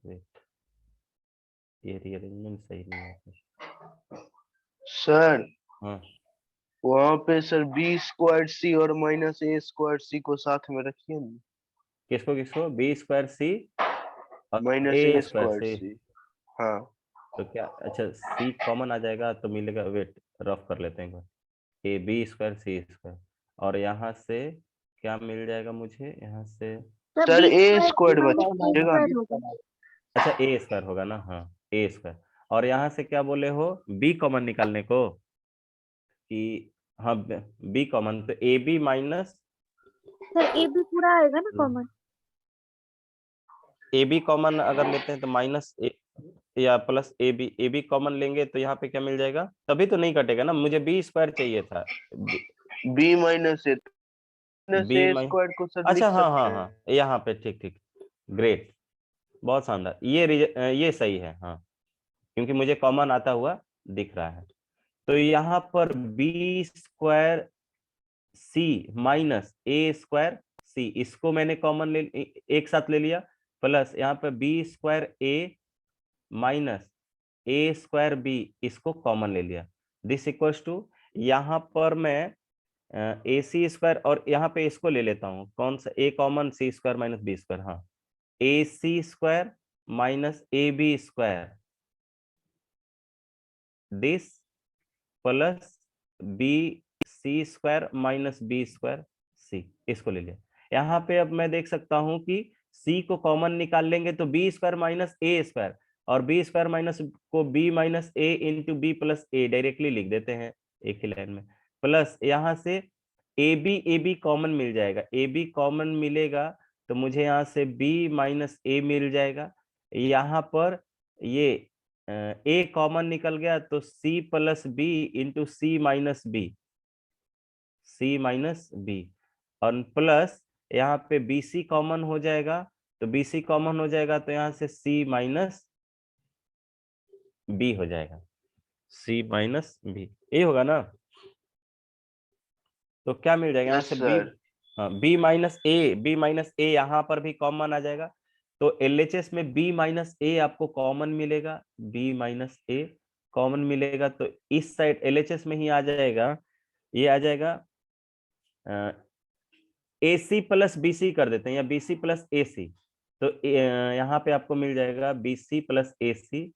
वेट ये रीअरेंजमेंट सही नहीं है सर। हाँ वहाँ पे सर बी स्क्वायर सी और माइनस ए स्क्वायर सी को साथ में रखिए ना, किसको बी स्क्वायर सी और माइनस ए ए स्क्वायर स्क्वायर सी, सी। हाँ तो क्या, अच्छा सी कॉमन आ जाएगा तो मिलेगा, वेट रफ कर लेते हैं एक बार, a b square c square और यहाँ से क्या मिल जाएगा मुझे, यहाँ से सर ए स्क्वायर बचेगा, अच्छा ए स्क्वायर होगा ना, हाँ ए स्क्वायर, और यहाँ से क्या बोले हो बी कॉमन निकालने को, कि हाँ बी कॉमन, तो ए बी माइनस सर ए भी पूरा आएगा ना कॉमन? ए बी कॉमन अगर लेते हैं तो माइनस या प्लस ए बी कॉमन लेंगे तो यहाँ पे क्या मिल जाएगा, तभी तो नहीं कटेगा ना, मुझे बी स्क्वायर चाहिए था। B minus A B my square को सर लिख अच्छा हाँ सकते हाँ हैं। हाँ, यहाँ पे ठीक ठीक, ग्रेट, बहुत शानदार, ये सही है हाँ, क्योंकि मुझे कॉमन आता हुआ दिख रहा है। तो यहाँ पर B square c minus a square c, इसको मैंने कॉमन ले एक साथ ले लिया, प्लस यहाँ पे B square a minus a square B, इसको कॉमन ले लिया। दिस इक्वल्स टू, यहाँ पर मैं ए सी स्क्वायर और यहाँ पे इसको ले लेता हूँ, कौन सा a common, c square minus b square, हाँ a c square minus A b square, this plus b c square minus b square c, इसको ले लिया। यहाँ पे अब मैं देख सकता हूँ कि सी को कॉमन निकाल लेंगे तो B square minus a square, और बी स्क्वायर माइनस को बी माइनस ए इंटू बी प्लस ए डायरेक्टली लिख देते हैं एक ही लाइन में, प्लस यहाँ से ए बी कॉमन मिल जाएगा, ए बी कॉमन मिलेगा तो मुझे यहाँ से बी माइनस ए मिल जाएगा। यहाँ पर ये ए कॉमन निकल गया तो सी प्लस बी इंटू सी minus B, c minus B, और प्लस यहाँ पे बी सी कॉमन हो जाएगा, तो बी सी कॉमन हो जाएगा तो यहाँ से सी माइनस बी हो जाएगा, सी माइनस बी, ये होगा ना। तो क्या मिल जाएगा यहाँ यस से बी, सर। हाँ बी माइनस ए यहाँ पर भी कॉमन आ जाएगा, तो एलएचएस में बी माइनस ए आपको कॉमन मिलेगा, बी माइनस ए कॉमन मिलेगा, तो इस साइड एलएचएस में ही आ जाएगा, ये आ जाएगा ए सी प्लस बी सी कर देते हैं, या बी सी प्लस ए सी, तो यहाँ पे आपको मिल जाएगा बी सी प्लस ए सी,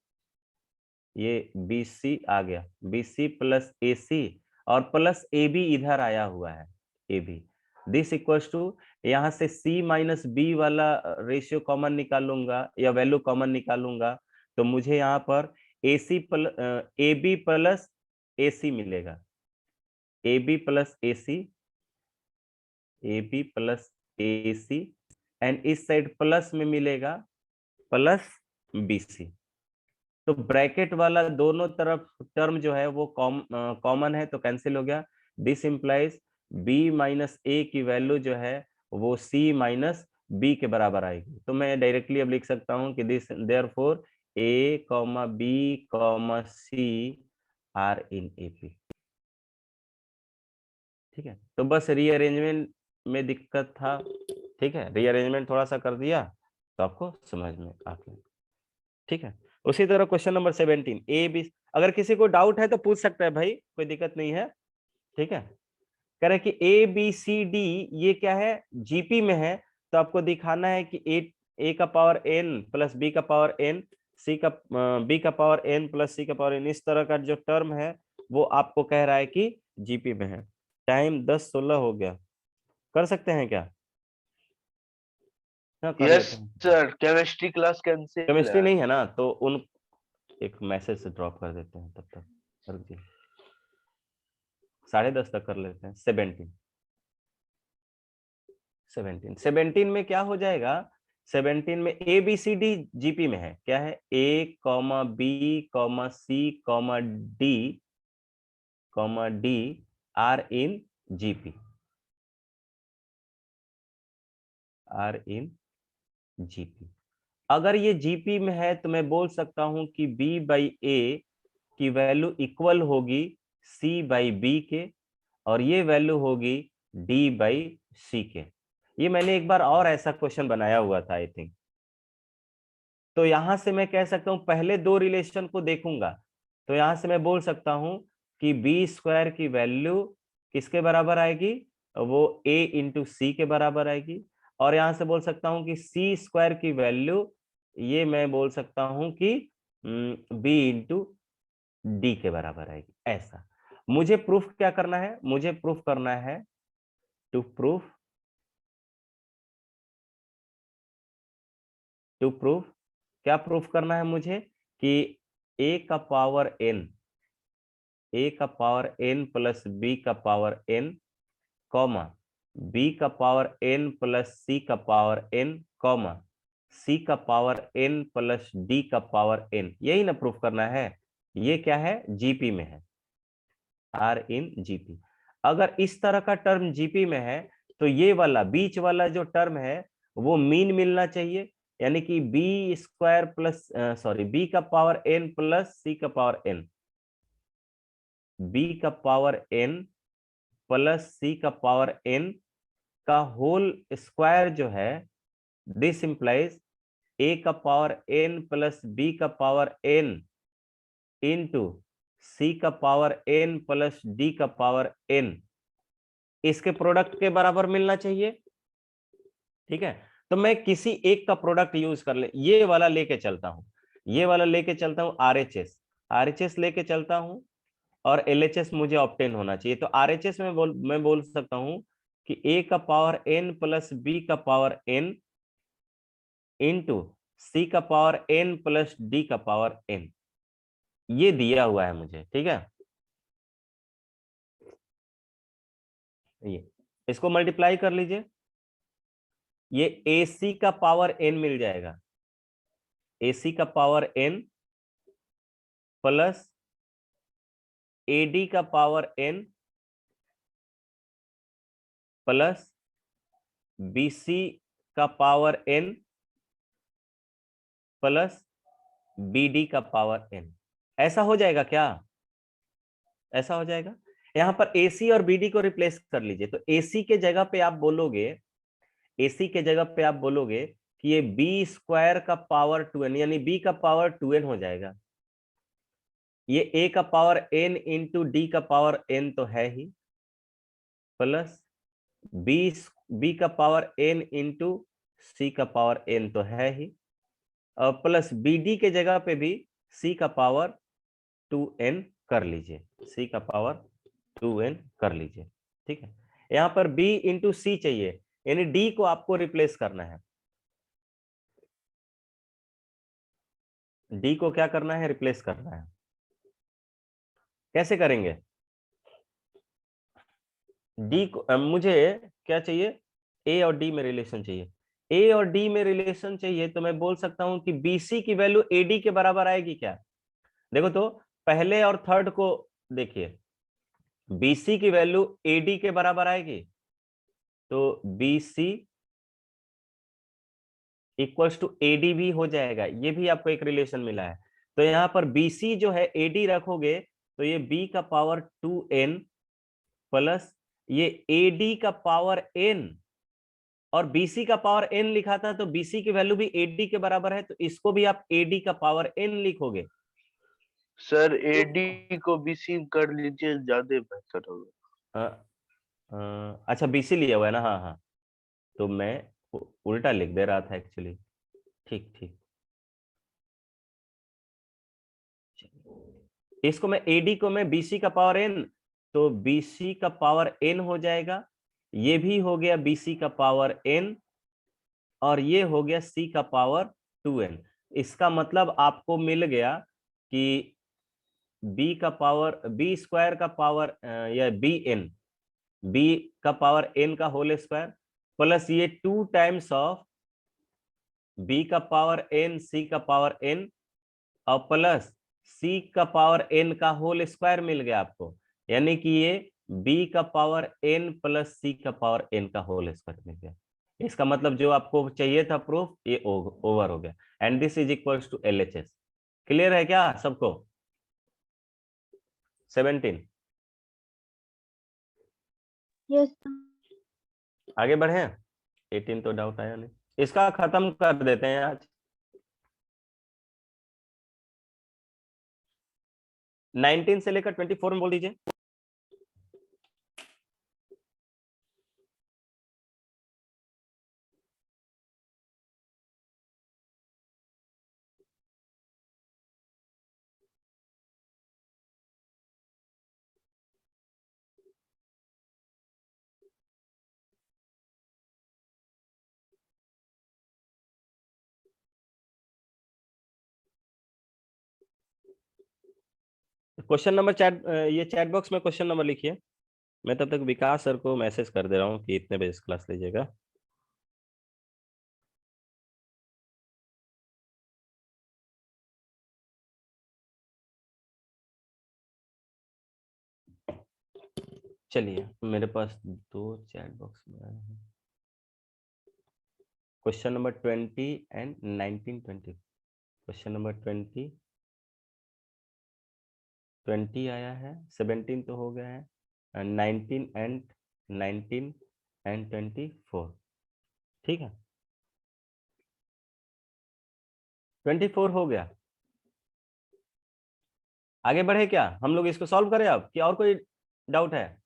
ये बी सी आ गया, बी सी प्लस ए सी, और प्लस ए बी इधर आया हुआ है, A B, this equals to, यहाँ से सी माइनस बी वाला रेशियो कॉमन निकालूंगा या वैल्यू कॉमन निकालूंगा, तो मुझे यहाँ पर ए C A B plus A C मिलेगा, A B plus A C, A B plus A C, and इस साइड प्लस में मिलेगा प्लस बी सी, तो ब्रैकेट वाला दोनों तरफ टर्म जो है वो कॉमन है तो कैंसिल हो गया, दिस इंप्लाइज बी माइनस ए की वैल्यू जो है वो सी माइनस बी के बराबर आएगी, तो मैं डायरेक्टली अब लिख सकता हूं कि this therefore A comma B comma C are in AP. ठीक है, तो बस रीअरेंजमेंट में दिक्कत था, ठीक है, रीअरेंजमेंट थोड़ा सा कर दिया तो आपको समझ में आ गया। ठीक है, उसी तरह क्वेश्चन नंबर 17 ए बी, अगर किसी को डाउट है तो पूछ सकता है भाई, कोई दिक्कत नहीं है। ठीक है, कह रहे कि ए बी सी डी ये क्या है, जीपी में है, तो आपको दिखाना है कि ए का पावर एन प्लस बी का पावर एन, सी का बी का पावर एन प्लस सी का पावर एन, इस तरह का जो टर्म है वो आपको कह रहा है कि जीपी में है। टाइम 10:16 हो गया, कर सकते हैं क्या? हाँ, कर यस लेते हैं। Sir, chemistry class cancel chemistry है। नहीं है ना, तो उन एक मैसेज से ड्रॉप कर देते हैं, तब तक रुक जी, 10:30 तक कर लेते हैं। 17 में क्या हो जाएगा, 17 में a B C d GP में है, क्या है, a comma B comma c comma d are in GP, are in GP. अगर ये जीपी में है तो मैं बोल सकता हूं कि बी बाई ए की वैल्यू इक्वल होगी सी बाई बी के, और ये वैल्यू होगी डी बाई सी के। ये मैंने एक बार और ऐसा क्वेश्चन बनाया हुआ था आई थिंक, तो यहां से मैं कह सकता हूं पहले दो रिलेशन को देखूंगा, तो यहां से मैं बोल सकता हूं कि बी स्क्वायर की वैल्यू किसके बराबर आएगी, वो ए इंटू सी के बराबर आएगी, और यहां से बोल सकता हूं कि सी स्क्वायर की वैल्यू ये मैं बोल सकता हूं कि बी इंटू डी के बराबर आएगी। ऐसा मुझे प्रूफ क्या करना है, मुझे प्रूफ करना है, टू प्रूफ क्या प्रूफ करना है मुझे, कि ए का पावर एन, ए का पावर n प्लस बी का पावर n, कॉमा बी का पावर n प्लस सी का पावर n, कॉमा सी का पावर n प्लस डी का पावर n। यही ना प्रूफ करना है। ये क्या है, जीपी में है, आर इन जीपी। अगर इस तरह का टर्म जीपी में है तो ये वाला बीच वाला जो टर्म है वो मीन मिलना चाहिए, यानी कि B square plus sorry B का पावर n प्लस सी का पावर n, बी का पावर n प्लस सी का पावर n का होल स्क्वायर जो है, दिस इंप्लाइज ए का पावर n प्लस बी का पावर n इंटू सी का पावर n प्लस डी का पावर n, इसके प्रोडक्ट के बराबर मिलना चाहिए। ठीक है, तो मैं किसी एक का प्रोडक्ट यूज कर ले, ये वाला लेके चलता हूं, ये वाला लेके चलता हूं, आरएचएस, आरएचएस लेके चलता हूं और एलएचएस मुझे ऑब्टेन होना चाहिए। तो आरएचएस में मैं बोल सकता हूं कि ए का पावर n प्लस बी का पावर n इंटू सी का पावर n प्लस डी का पावर n, ये दिया हुआ है मुझे। ठीक है, ये इसको मल्टीप्लाई कर लीजिए, ये AC का पावर n मिल जाएगा, AC का पावर n प्लस AD का पावर n प्लस BC का पावर n प्लस BD का पावर n। ऐसा हो जाएगा क्या, ऐसा हो जाएगा। यहां पर AC और BD को रिप्लेस कर लीजिए, तो AC के जगह पे आप बोलोगे, AC के जगह पे आप बोलोगे कि ये बी स्क्वायर का पावर 2n, यानी b का पावर 2n हो जाएगा। ये a का पावर n इंटू डी का पावर n तो है ही, प्लस बी का पावर n इंटू सी का पावर n तो है ही, और प्लस BD के जगह पे भी c का पावर 2n कर लीजिए, c का पावर 2n कर लीजिए। ठीक है, यहां पर b इंटू सी चाहिए, यानी d को आपको रिप्लेस करना है, d को क्या करना है, रिप्लेस करना है। कैसे करेंगे, डी को मुझे क्या चाहिए, ए और डी में रिलेशन चाहिए, ए और डी में रिलेशन चाहिए, तो मैं बोल सकता हूं कि बीसी की वैल्यू एडी के बराबर आएगी क्या। देखो तो पहले और थर्ड को देखिए, बीसी की वैल्यू एडी के बराबर आएगी, तो बीसी इक्वल्स टू एडी भी हो जाएगा, ये भी आपको एक रिलेशन मिला है। तो यहां पर बीसी जो है एडी रखोगे तो ये बी का पावर 2n प्लस ये एडी का पावर n, और बीसी का पावर n लिखा था तो बीसी की वैल्यू भी एडी के बराबर है, तो इसको भी आप एडी का पावर n लिखोगे। सर एडी को बीसी कर लीजिए, ज्यादा बेहतर होगा। अच्छा बीसी लिया हुआ है ना, हाँ हाँ, तो मैं उल्टा लिख दे रहा था एक्चुअली। ठीक ठीक, इसको मैं एडी को मैं बीसी का पावर n, तो बीसी का पावर n हो जाएगा, ये भी हो गया बीसी का पावर n, और ये हो गया c का पावर 2n। इसका मतलब आपको मिल गया कि बी का पावर बी स्क्वायर का पावर या बी का पावर n का होल स्क्वायर प्लस ये 2 टाइम्स ऑफ बी का पावर n सी का पावर n और प्लस सी का पावर n का होल स्क्वायर मिल गया आपको, यानी कि ये b का पावर n प्लस सी का पावर n का होल स्क्वायर मिल गया। इसका मतलब जो आपको चाहिए था प्रूफ, ये ओवर हो गया, and this is equals to LHS। Clear है क्या सबको, 17। यस आगे बढ़े, 18 तो डाउट आया नहीं, इसका खत्म कर देते हैं आज। 19 से लेकर 24 में बोल दीजिए। क्वेश्चन नंबर ये चैट बॉक्स में क्वेश्चन नंबर लिखिए। मैं तब तक विकास सर को मैसेज कर दे रहा हूँ कि इतने बजे क्लास लीजिएगा। चलिए, मेरे पास 2 चैट बॉक्स में आए हैं। Question number 20 and 19-20। Question number 20 आया है, 17 तो हो गया है, 19 एंड 24। ठीक है, 24 हो गया। आगे बढ़े क्या, हम लोग इसको सॉल्व करें अब, कि और कोई डाउट है?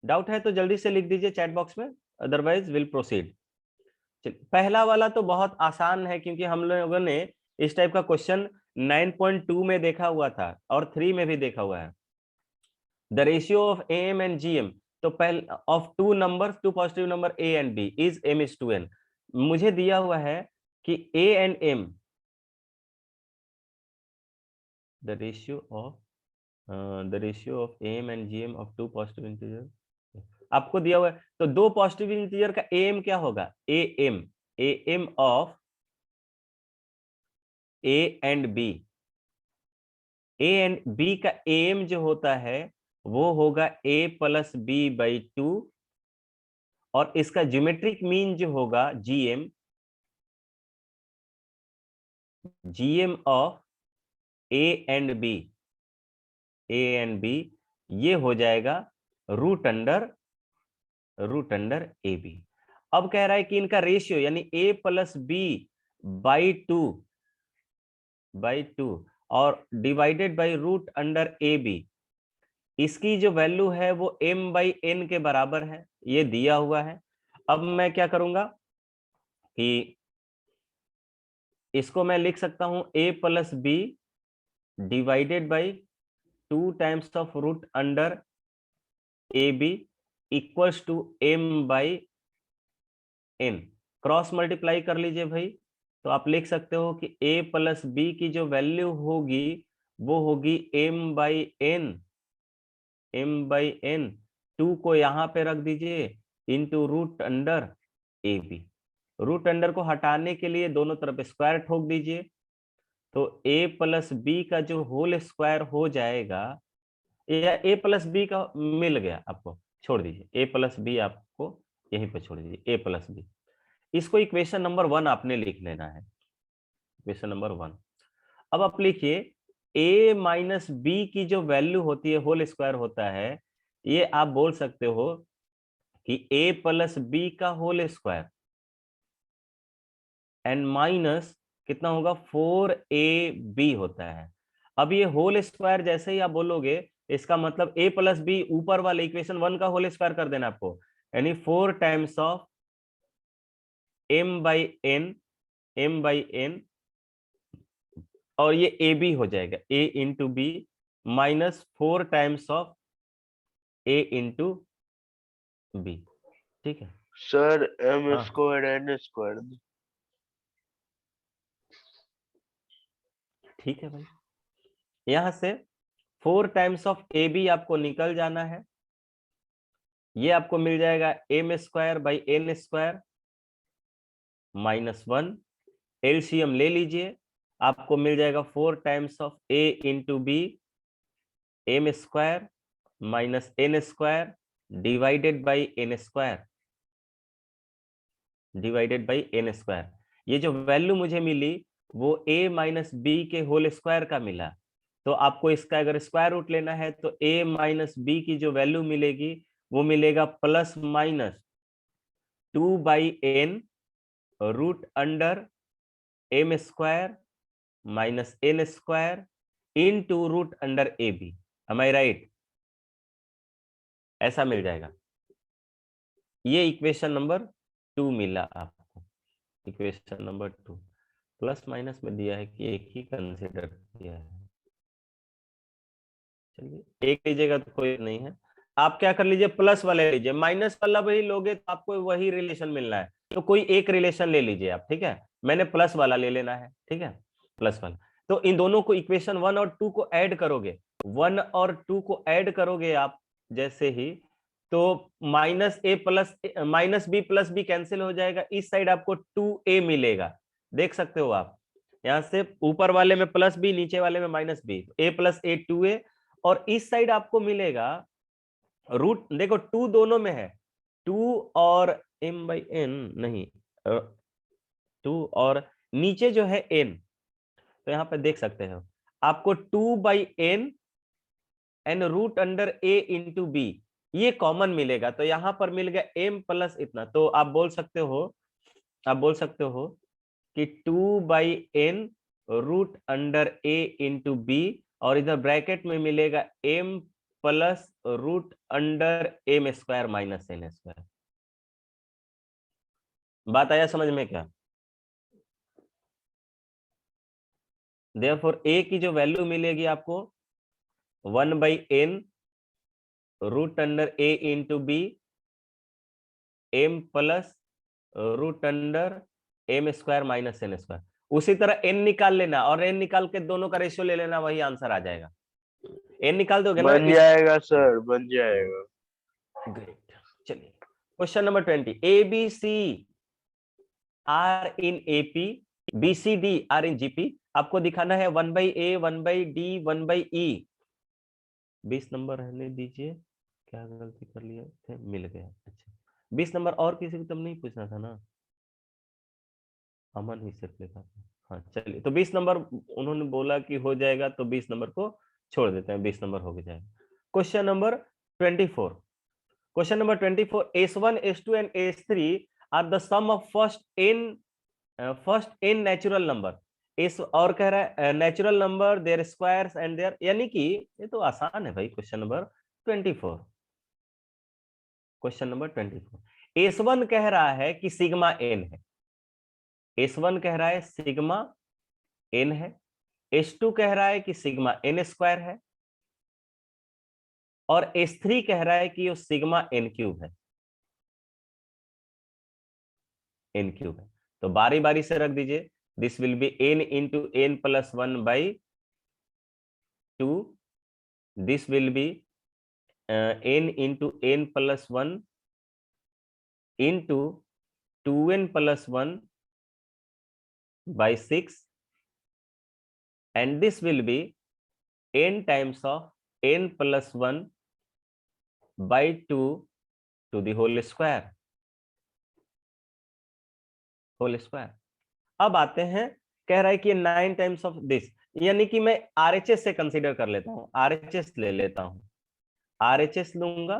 डाउट है तो जल्दी से लिख दीजिए चैट बॉक्स में, अदरवाइज विल प्रोसीड। पहला वाला तो बहुत आसान है, क्योंकि हम लोगों ने इस टाइप का क्वेश्चन 9.2 में देखा हुआ था और 3 में भी देखा हुआ है। The ratio of AM and GM, तो पहले of two numbers, two positive number A and B is M:2N। मुझे दिया हुआ है कि A and M, the ratio of AM and GM of two positive integer आपको दिया हुआ है। तो दो पॉजिटिव इंटीजर का AM क्या होगा? AM of A and B। A and B का AM जो होता है वो होगा A+B/2, और इसका ज्योमेट्रिक मीन जो होगा GM of A and B, ये हो जाएगा रूट अंडर AB। अब कह रहा है कि इनका रेशियो यानी A+B/2 और divided by root under AB, इसकी जो वैल्यू है वो M/N के बराबर है, ये दिया हुआ है। अब मैं क्या करूंगा कि इसको मैं लिख सकता हूं A+B divided by 2 times of root under AB equals to M/N। Cross multiply कर लीजिए भाई, तो आप लिख सकते हो कि A+B की जो वैल्यू होगी वो होगी M/N। 2 को यहां पे रख दीजिए into root under AB। Root under को हटाने के लिए दोनों तरफ स्क्वायर ठोक दीजिए, तो A+B का जो होल स्क्वायर हो जाएगा, या A+B का मिल गया आपको, छोड़ दीजिए A+B, आपको यहीं पे छोड़ दीजिए A+B। इसको इक्वेशन नंबर 1 आपने लिख लेना है, इक्वेशन नंबर 1। अब आप लिखिए A-B की जो वैल्यू होती है, होल स्क्वायर होता है, ये आप बोल सकते हो कि A+B का होल स्क्वायर एंड माइनस कितना होगा 4AB होता है। अब ये होल स्क्वायर जैसे ही आप बोलोगे, इसका मतलब A+B ऊपर वाले इक्वेशन 1 का होल स्क्वायर कर देना आपको, यानी 4 टाइम्स ऑफ M/N, और ये AB हो जाएगा A into B minus 4 times of A into B। ठीक है सर हाँ। M² N²। ठीक है भाई, यहां से 4 टाइम्स ऑफ AB आपको निकल जाना है, ये आपको मिल जाएगा M²/N² -1। एलसीएम ले लीजिए, आपको मिल जाएगा 4 times of A into B M² minus N² divided by N²। ये जो वैल्यू मुझे मिली वो A-B के होल स्क्वायर का मिला, तो आपको इसका अगर स्क्वायर रूट लेना है तो A-B की जो वैल्यू मिलेगी वो मिलेगा +-2/N root under M² minus N² into root under AB। am I right? ऐसा मिल जाएगा। ये इक्वेशन नंबर 2 मिला आपको, इक्वेशन नंबर 2। प्लस माइनस में दिया है कि एक ही कंसीडर किया है, चलिए एक लीजिएगा तो कोई नहीं है। आप क्या कर लीजिए, प्लस वाले लीजिए, माइनस वाला वही लोगे तो आपको वही रिलेशन मिलना है, तो कोई एक रिलेशन ले लीजिए आप। ठीक है, मैंने प्लस वाला ले लेना है, ठीक है, प्लस वाला। तो इन दोनों को इक्वेशन 1 और 2 को ऐड करोगे 1 और 2 को ऐड करोगे आप जैसे ही, तो minus B plus B cancel हो जाएगा, इस साइड आपको 2a मिलेगा। देख सकते हो आप यहां से ऊपर वाले में प्लस बी, नीचे वाले में minus B, a plus A 2a, और इस साइड आपको मिलेगा रूट, देखो 2 दोनों में है, 2 और m/n नहीं, 2 और नीचे जो है n, तो यहां पे देख सकते हो आपको 2/n N root under a into B, ये कॉमन मिलेगा, तो यहां पर मिल गया m प्लस इतना, तो आप बोल सकते हो कि 2/n root under a into B, और इधर ब्रैकेट में मिलेगा m plus root under m square minus n square. बात आया समझ में क्या? देयरफॉर a की जो वैल्यू मिलेगी आपको 1/n root under a into B, m plus root under m square minus n square. उसी तरह n निकाल लेना, और n निकाल के दोनों का रेशियो ले लेना, वही आंसर आ जाएगा। n निकाल दोगे ना, बन जाएगा सर, बन जाएगा। ग्रेट। चलिए question number 20, A B C are in AP, B C D are in GP. आपको दिखाना है 1/a 1/d 1/e। 20 नंबर रहने दीजिए, क्या गलती कर लिए थे, मिल गया। अच्छा 20 नंबर और किसी को तुम नहीं पूछना था ना, अमन ही सिर्फ लिखा था। हाँ चलिए, तो 20 नंबर उन्होंने बोला कि हो जाएगा, तो 20 नंबर को छोड़ देते हैं, 20 नंबर हो जाएगा। Question number 24, question number 24, S1 S2 and S3 are the sum of first n natural number. इस और कह रहा है natural number their squares and their, यानी कि ये तो आसान है भाई। Question number 24, question number 24, S1 कह रहा है कि सिग्मा n है, S1 कह रहा है सिग्मा n है, S2 कह रहा है कि सिग्मा n स्क्वायर है, और S3 कह रहा है कि वो सिग्मा n क्यूब है, n क्यूब है। तो बारी बारी से रख दीजिए, this will be n into n plus 1/2, this will be n into n plus 1 into 2n plus 1/6, and this will be n times of n plus 1/2 to the whole square, अब आते हैं, कह रहा है कि 9 टाइम्स ऑफ दिस, यानी कि मैं RHS से कंसीडर कर लेता हूं, RHS ले लेता हूं, RHS लूंगा,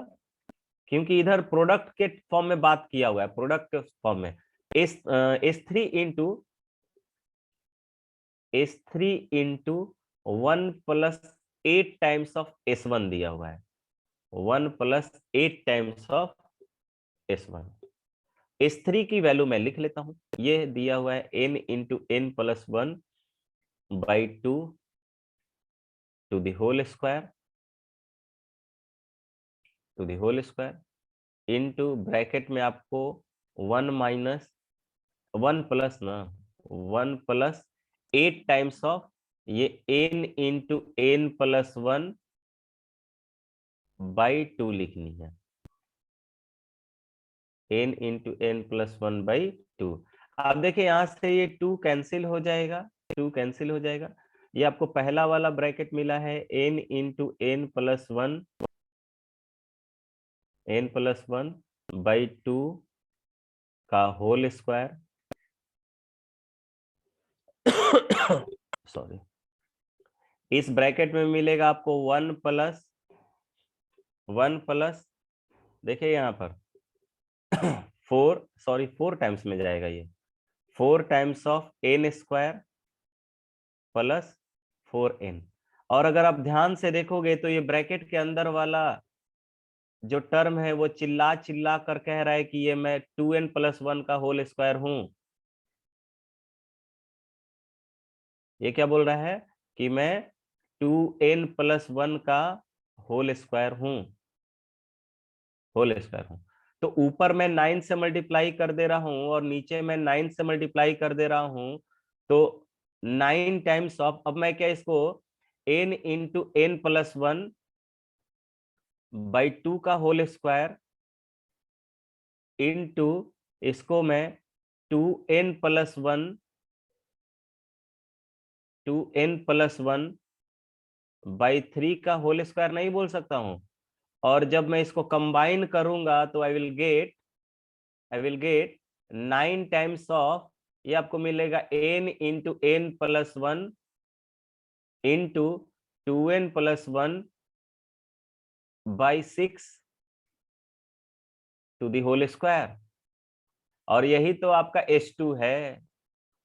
क्योंकि इधर प्रोडक्ट के फॉर्म में बात किया हुआ है, प्रोडक्ट के फॉर्म में S3 into 1 plus 8 times of S1 दिया हुआ है, 1 plus 8 times of S1। S3 की वैल्यू मैं लिख लेता हूं, ये दिया हुआ है n into n plus 1/2 to the whole square into bracket में आपको 1 माइनस 1 प्लस 8 टाइम्स ऑफ ये n इंटू n प्लस 1/2 लिखनी है, n इंटू n प्लस 1/2। अब देखिए यहां से ये 2 कैंसिल हो जाएगा, 2 कैंसिल हो जाएगा, ये आपको पहला वाला ब्रैकेट मिला है n इंटू n प्लस 1/2 का होल स्क्वायर, सॉरी, इस ब्रैकेट में मिलेगा आपको 1 प्लस देखिए यहां पर 4 टाइम्स में जाएगा ये, 4 times of n square plus 4n। और अगर आप ध्यान से देखोगे तो ये ब्रैकेट के अंदर वाला जो टर्म है वो चिल्ला चिल्ला कर कह रहा है कि ये मैं 2n प्लस 1 का होल स्क्वायर हूं। ये क्या बोल रहा है कि मैं 2n प्लस 1 का होल स्क्वायर हूं, तो ऊपर मैं 9 से मल्टीप्लाई कर दे रहा हूं और नीचे मैं 9 से मल्टीप्लाई कर दे रहा हूं, तो 9 टाइम्स ऑफ, अब मैं क्या इसको n into n plus 1 by 2 का होल स्क्वायर इंटू इसको मैं 2n प्लस 1 बाई 3 का होल स्क्वायर नहीं बोल सकता हूं। और जब मैं इसको कंबाइन करूंगा तो I will get 9 times of, ये आपको मिलेगा n into n plus 1 into 2n plus 1 by 6 to the whole square. और यही तो आपका S2 है,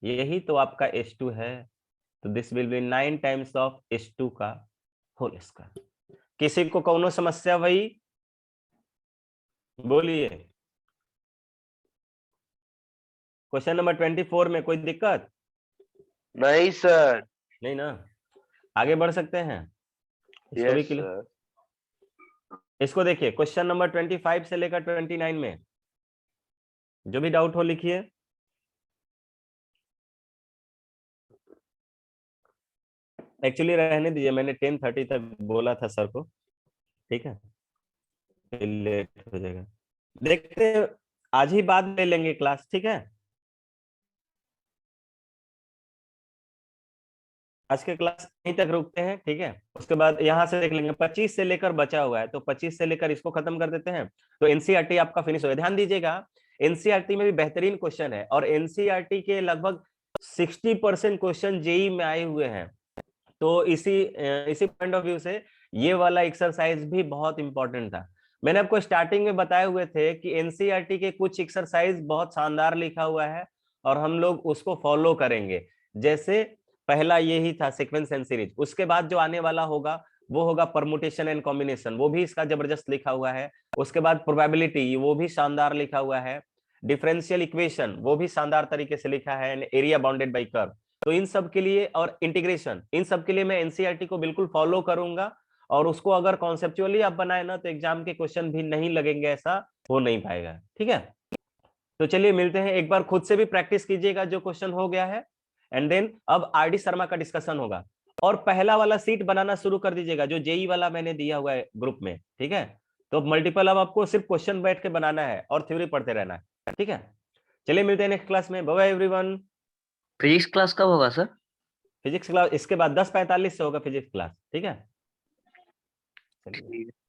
यही तो आपका S2 है। तो this will be 9 times of S2 का होल स्क्वायर। किसी को कौनो समस्या भाई बोलिए। क्वेश्चन नंबर 24 में कोई दिक्कत नहीं सर। नहीं ना, आगे बढ़ सकते हैं। इसको भी यस क्लियर, सर। इसको देखिए क्वेश्चन नंबर 25 से लेकर 29 में जो भी डाउट हो लिखिए। एक्चुअली रहने दीजिए, मैंने 10:30 तक बोला था सर को, ठीक है, लेट हो जाएगा। देखते हैं, आज ही बाद में लेंगे क्लास, ठीक है। आज के क्लास यहीं तक रुकते हैं, ठीक है। उसके बाद यहाँ से देख लेंगे 25 से लेकर बचा हुआ है, तो 25 से लेकर इसको खत्म कर देते हैं। तो एनसीईआरटी आपका फिनिश हो गया। ध्यान दीजिएगा, एनसीईआरटी में भी बेहतरीन क्वेश्चन है और एनसीईआरटी के लगभग 60% क्वेश्चन जेई में आए हुए हैं। तो इसी पॉइंट ऑफ व्यू से ये वाला एक्सरसाइज भी बहुत इंपॉर्टेंट था। मैंने आपको स्टार्टिंग में बताए हुए थे कि एनसीईआरटी के कुछ एक्सरसाइज बहुत शानदार लिखा हुआ है और हम लोग उसको फॉलो करेंगे। जैसे पहला यही था सीक्वेंस एंड सीरीज, उसके बाद जो आने वाला होगा वो होगा परमुटेशन एंड कॉम्बिनेशन, वो भी इसका जबरदस्त लिखा हुआ है। उसके बाद प्रोबेबिलिटी, वो भी शानदार लिखा हुआ है। डिफरेंशियल इक्वेशन, वो भी शानदार तरीके से लिखा है। एरिया बाउंडेड बाई कर्व, तो इन सब के लिए, और इंटीग्रेशन, इन सब के लिए मैं एनसीईआरटी को बिल्कुल फॉलो करूंगा। और उसको अगर कॉन्सेप्चुअली आप बनाए ना तो एग्जाम के क्वेश्चन भी नहीं लगेंगे, ऐसा हो नहीं पाएगा, ठीक है। तो चलिए मिलते हैं, एक बार खुद से भी प्रैक्टिस कीजिएगा जो क्वेश्चन हो गया है, एंड देन अब आरडी शर्मा का डिस्कशन होगा। और पहला वाला सीट बनाना शुरू कर दीजिएगा जो जेई वाला मैंने दिया हुआ है ग्रुप में, ठीक है। तो मल्टीपल अब आपको सिर्फ क्वेश्चन बैठ के बनाना है और थ्योरी पढ़ते रहना है, ठीक है। चलिए मिलते हैं नेक्स्ट क्लास में, bye bye everyone. Physics class कब होगा सर? फिजिक्स क्लास इसके बाद 10:45 से होगा फिजिक्स क्लास, ठीक है। चलिए। ठीक है।